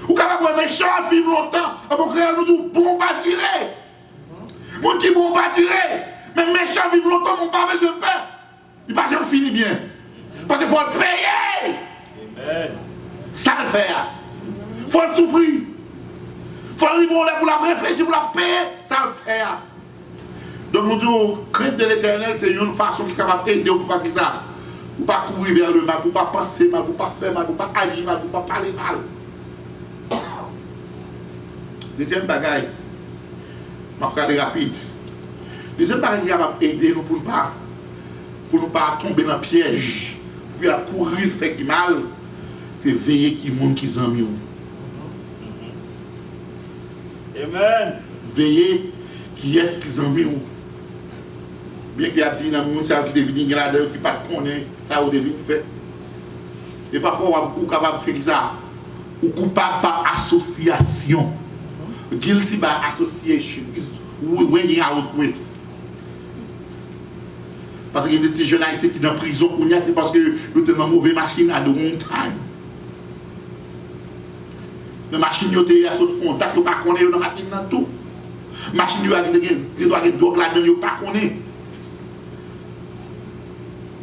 Ou capable de méchants vivre longtemps, pour créer nous dit, bon pas tirer. Mon qui bon pas tirer. Mais méchants vivent longtemps, mon pas besoin de peur. Il pas jamais fini bien. Parce qu'il faut le payer. Amen. Ça le faire. Il faut le souffrir. Il faut le riboler pour la réfléchir, pour la payer. Ça le faire. Donc nous disons, crainte de l'Éternel, c'est une façon qui est capable d'aider pour pas faire ça. Pour pas courir vers le mal, pour pas penser mal, pour pas faire mal, pour pas agir mal, pour pas parler mal. Deuxième bagaille, je vais faire rapide. Deuxième bagaille qui est capable d'aider nous pour ne pas tomber dans le piège, puis à courir faire qui mal, c'est veiller qui monde qui s'en mieux. Amen. Veiller qui est-ce qui s'en mieux. Bien qu'il y a dit dans le monde qui devient là-dedans, qui ne connaît pas ça au début fait. Et parfois, on est capable de faire ça. Ou coupable par association. Guilty by association. When you out with. Parce qu'il y a des petits jeunes haïtiens qui sont en prison, c'est parce que nous avons une mauvaise machine à the wrong time. La machine est à ce fond, ça ne pas connaître dans la machine dans tout. La machine doit avoir des drogues là-dedans, ne pas connaître.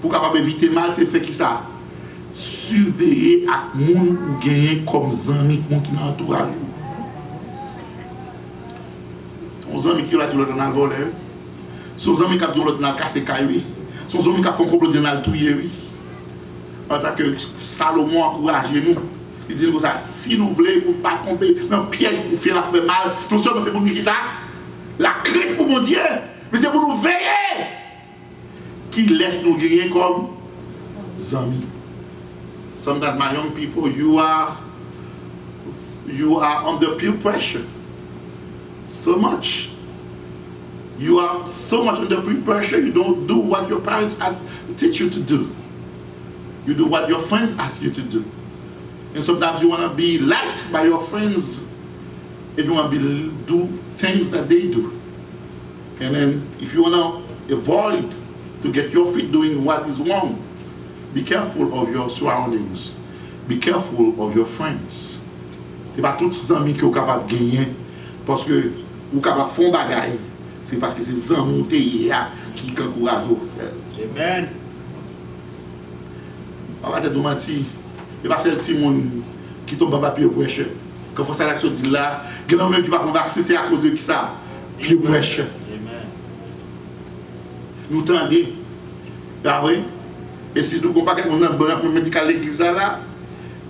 Pour capable éviter mal, c'est fait qui ça? Surveiller à moun ou gagner comme amis qui dans l'entourage. Son amis qui ont l'autre dans le voler. Son amis qui ont l'autre dans le casser caille. Son amis qui ont complot dans le touyer. En tant que Salomon encourage nous. Il dit comme ça, si nous voulons pour ne pas tomber dans le piège pour faire la faire mal, non seulement c'est pour nous dire ça, la crainte pour mon Dieu, mais c'est pour nous veiller. Qui laisse nous gagner comme amis. Sometimes my young people, you are under peer pressure. So much. You are so much under peer pressure, you don't do what your parents teach you to do. You do what your friends ask you to do. And sometimes you want to be liked by your friends and you want to do things that they do. And then if you want to avoid to get your feet doing what is wrong, be careful of your surroundings. Be careful of your friends. Ce n'est pas tous les amis qui sont capables de gagner parce que vous êtes capable de faire des bagailles. C'est parce que c'est les amis qui encouragent à faire. Amen. On va te demander, il pas celle petit monde qui tombe en papier pour cher. Quand faut ça l'action dit là, il y a même qui va vacciner c'est à cause de qui ça pied pour cher. Amen. Nous tendez. Ah oui. Et si nous comparons avec le domaine médical de l'église là,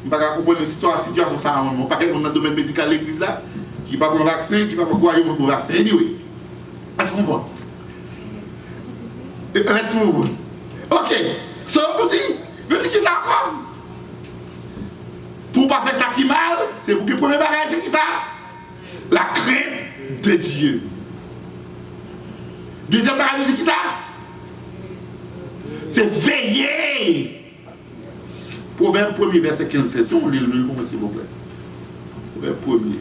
on va comprendre la situation ça on pas dans le domaine médical de l'église là qui pas pour vaccin, qui pas pour croire pour vaccin. Anyway. Est-ce qu'on voit? Let's move on. OK. So nous dit qui ça encore? Pour ne pas faire ça qui mal, c'est pour que le premier bagage, c'est qui ça? La crainte de Dieu. Deuxième bagage, c'est qui ça? C'est veiller. Proverbe 1er, verset 15, si on lit le livre, s'il vous plaît. Proverbe 1er.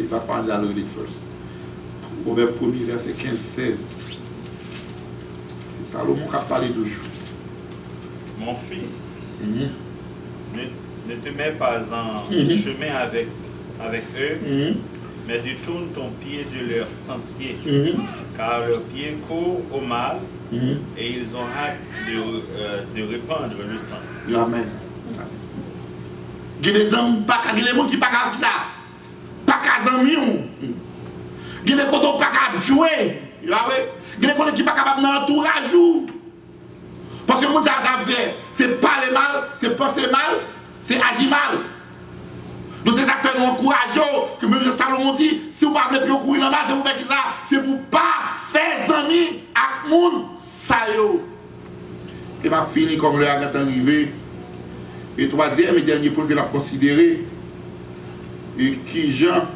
Il va prendre la logique first. Proverbe 1er, verset 15, 16. C'est Salomon qui a parlé d'aujourd'hui. Mon fils, ne te mets pas en chemin avec eux, mais détourne ton pied de leur sentier, car leurs pieds courent au mal et ils ont hâte de répandre le sang. Amen. Il y a des hommes, il y a des gens qui ne sont pas ça. Pas qu'à amis. Il y a des gens qui ne sont pas capables de jouer. Il y a des gens qui ne sont pas capables d'entourage. Parce que le monde ça fait, c'est parler mal, c'est penser mal, c'est agir mal. Donc c'est ça que fait nous encourager, que même Salomon dit, si vous ne parlez plus courir dans le mal, c'est pour faire ça, c'est pour ne pas faire amis avec le monde, ça yo. Et ma fini comme le est arrivé. Et troisième et dernier point que l'on a considéré, et qui Jean,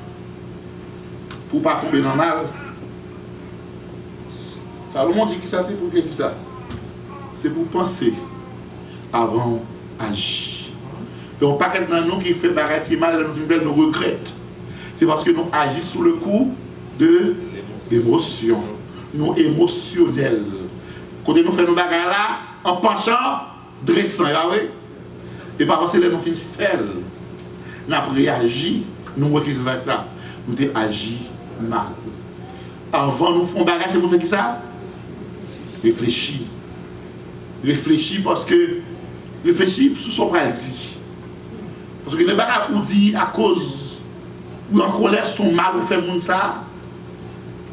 pour ne pas tomber dans le mal, Salomon dit que ça c'est pour faire ça. C'est pour penser avant d'agir. Et on parle dans nous qui fait barrage qui mal, nous regrette. C'est parce que nous agissons sous le coup de l'émotion. Nous émotionnels. Quand nous faisons nos bagages là, en penchant, dressant, et pas parce que nous faisons faire, nous avons réagi, nous voyons qu'ils vont être là. Nous avons agi mal. Avant nous faisons bagages, c'est pour faire qui ça? Réfléchir. Réfléchis parce que réfléchis sur son bras dit. Parce que les bagages ou dit à cause ou en colère son mal ou fait monde ça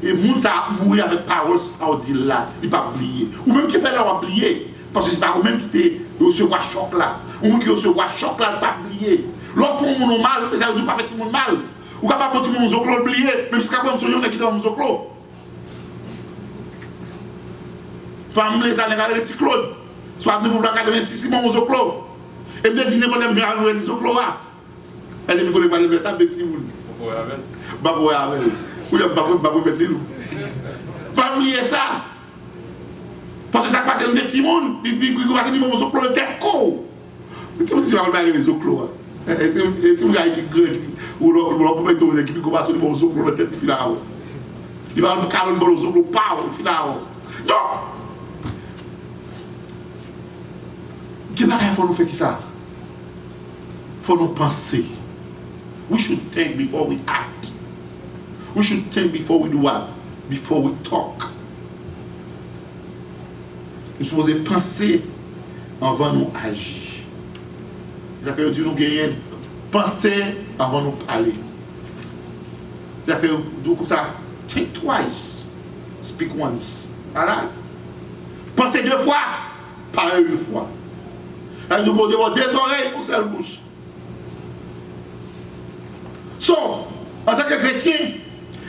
et monde ça mourir avec parole ça on dit là, il pas oublier. Ou même qui fait leur oublier parce que c'est pas vous même qui était recevoir choc là. Ou même qui recevoir choc là pas oublier. L'autre font mon mal, ça veut dire pas faire mon mal. Ou capable de mon zoclo oublier même jusqu'à quand on qui dans mon zoclo. Femme les années avec les petits Claude. Soit venu pour la 86, mon zoclo. Et me dit n'importe quel bien avec les zoclo là. Elle me connaît pas les ça petit moun. Bah ouais avec. Ou y a pas mettre nous. Femme lié ça. Parce que ça passe des petits moun, il va dire mon zoclo le tête co. Tu me dis va pas les zoclo. Et tu me gars qui grandit ou l'on peut mettre l'équipe qui va sur mon zoclo le tête il là. Il va me caler mon zoclo pas il là. Donc il faut nous faire qui ça? Il faut nous penser. We should think before we act. We should think before we do what? Before we talk. Nous sommes supposés penser avant nous agir. C'est-à-dire que Dieu nous gagne penser avant nous parler. C'est-à-dire que du coup ça, think twice, speak once. Voilà. Pensez deux fois, parlez une fois. Nous devons avoir des oreilles pour seule bouche. So, en tant que chrétien,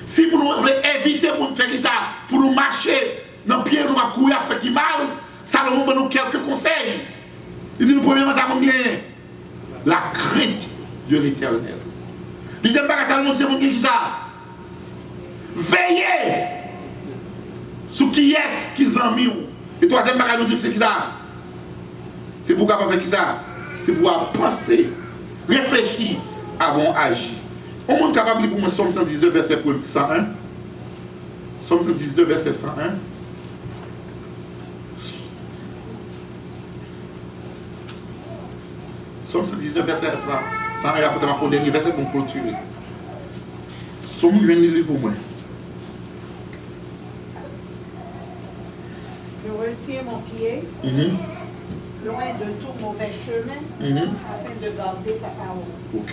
si vous voulez éviter pour nous faire ça, pour nous marcher dans le pied, nous allons courir à faire qui mal, Salomon va nous quelques conseils. Il dit, premièrement, ça va bien. La crainte de l'Éternel. Deuxième bagage, Salomon dit, c'est qui ça? Veillez sur qui est-ce qu'ils ont mis. Et troisième bagage, nous dit, c'est qui ça? C'est pour faire qui ça? C'est pour penser, réfléchir avant d'agir. On est capable de lire pour moi Somme 119, verset 101. Somme 119, verset 101. Somme 119, verset Ça va pour le dernier verset pour clôturer. Somme je viens de lire pour moi. Je retiens mon pied loin de tout mauvais chemin afin de garder ta parole. Ok.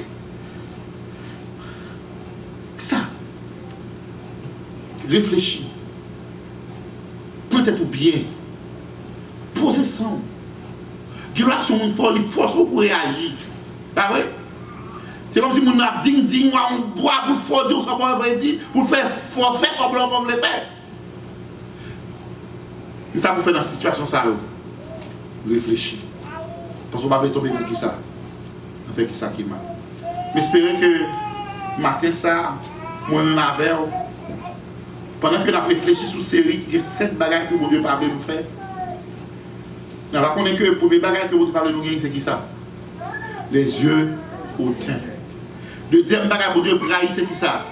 Ça. Réfléchis. Prends tête au bien. Posez ça. Qui doit son monde fort, il force pour réagir. Pas vrai? C'est comme si mon a ding on boit pour fort dire ça pas vrai dire pour faire comme l'homme le fait. Mais ça vous fait dans cette situation ça. Réfléchis. Parce qu'on va pas tomber dans qui ça. On fait qui ça qui mal. Mais espérez que matin ça moi même avec pendant que nous réfléchissons sur série, il y a 7 bagages que mon Dieu parle de nous faire. On va connaître que le premier bagage que mon Dieu parle de nous gagner, c'est qui ça? Les yeux hautains. Deuxième bagage que mon Dieu braille, c'est qui ça?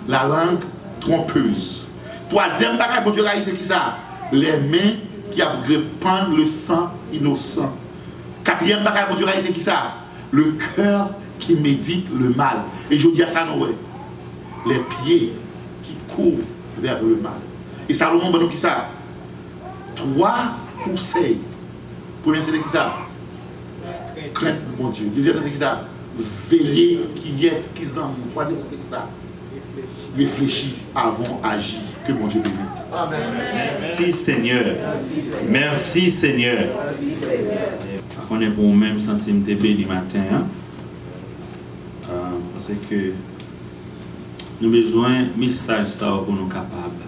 La langue trompeuse. Troisième bagage que mon Dieu braille, c'est qui ça? Les mains qui répandent le sang innocent. Quatrième bagage que mon Dieu braille, c'est qui ça? Le cœur qui médite le mal. Et je dis à ça, non, ouais. Les pieds qui courent vers le mal. Et Salomon, ben, qui ça? 3 conseils. Premier, c'est qui ça? Crainte de mon Dieu. Deuxième, c'est qui ça? Veiller qui est, qui s'en. Troisième, c'est qui ça? Réfléchis avant d'agir. Que mon Dieu bénisse. Amen. Merci Seigneur. Merci Seigneur. On est pour même sentiment de béni matin. Hein? Parce que nous avons besoin de messages pour nous capables.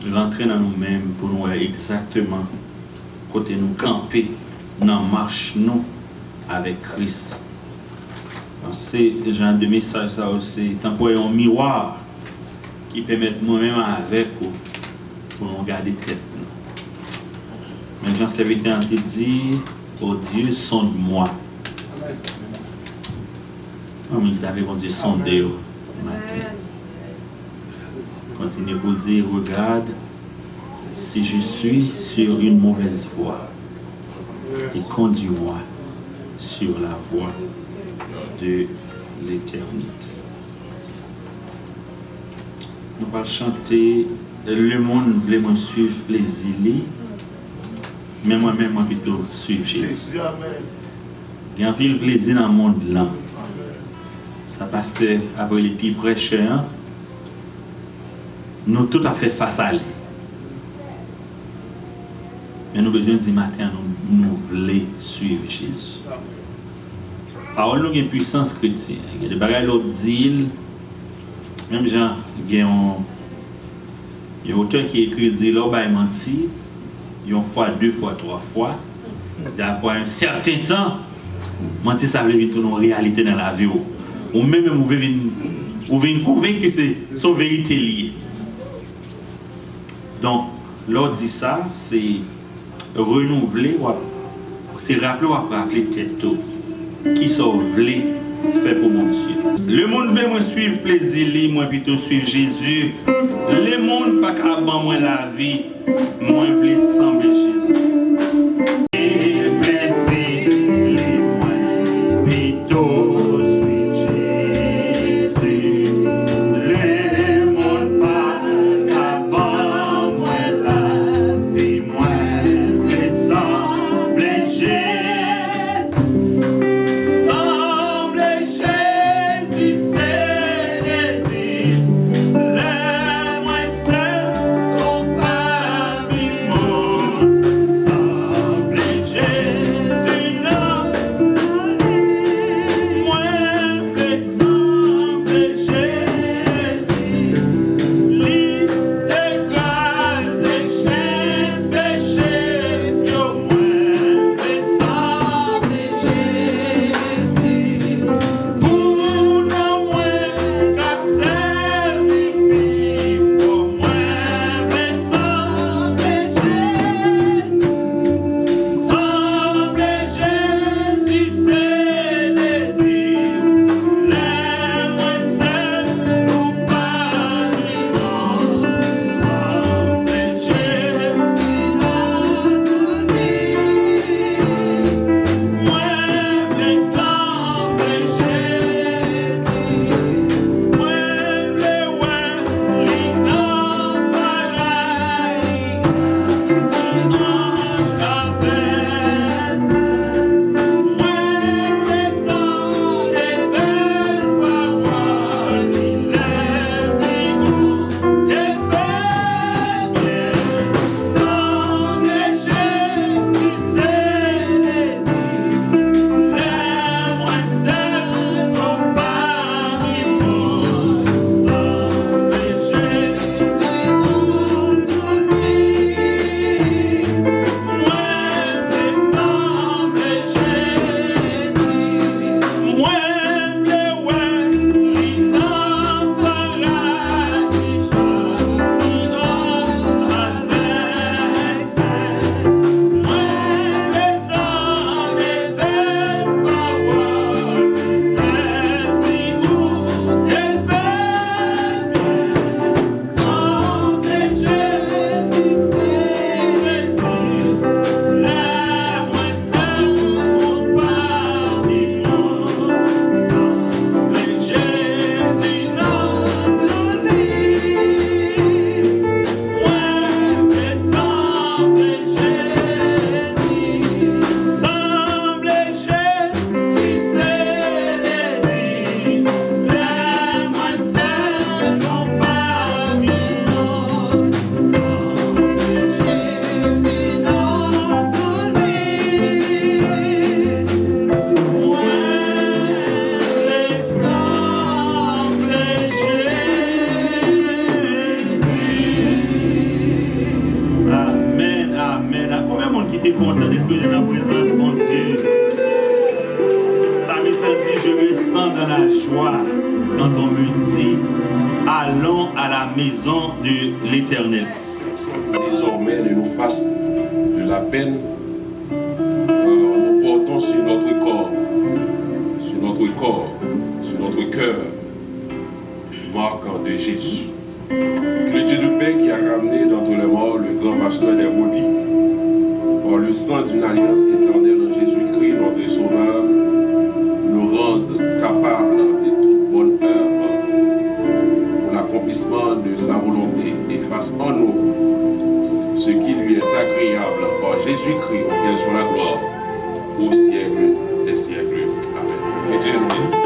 L'entrer dans nous-mêmes pour nous voir exactement côté nous camper dans marche nous avec Christ. C'est le genre de message ça aussi, tant pour un miroir qui permet moi-même avec pour nous garder tête. Mais Jean serviteur qui dit, oh Dieu, sonde-moi. Il t'a répondu, sondez-vous. Continue pour dire, regarde, si je suis sur une mauvaise voie, et conduis-moi sur la voie de l'éternité. Nous allons chanter, le monde voulait me suivre plaisir, mais moi-même, moi plutôt suivre Jésus. Il y a un peu de plaisir dans le monde là. Ça parce que après les petits prêcheurs, nous tout à fait face à lui. Mais nous besoin de matin, nous voulons suivre Jésus. Parole nous a une puissance chrétienne. Il y a des bagages l'autre dit, même Jean, il y a un auteur qui écrit, il dit là, il menti, une fois, 2 fois, 3 fois. Après un certain temps, mentir ça veut dire une réalité dans la vie. Ou même vous venez convaincre que c'est son vérité liée. Donc, l'autre dit ça, c'est renouveler, c'est rappeler ou rappeler peut-être tout. Qui sont voulés faire pour mon Dieu. Le monde veut me suivre plaisir, moi plutôt suivre Jésus. Le monde pas qu'à moi la vie, moi je veux sembler Jésus. Semble maison de l'Éternel. Désormais ne nous fasse de la peine, nous portons sur notre corps, sur notre cœur, marque de Jésus. Que le Dieu de paix qui a ramené d'entre les morts le grand pasteur des brebis, par le sang d'une alliance éternelle en Jésus-Christ, notre Sauveur, nous rende capables de toute bonne œuvre pour l'accomplissement de sa volonté et fasse en nous ce qui lui est agréable par Jésus-Christ, auquel soit la gloire au siècle des siècles. Amen. Que Dieu nous bénisse.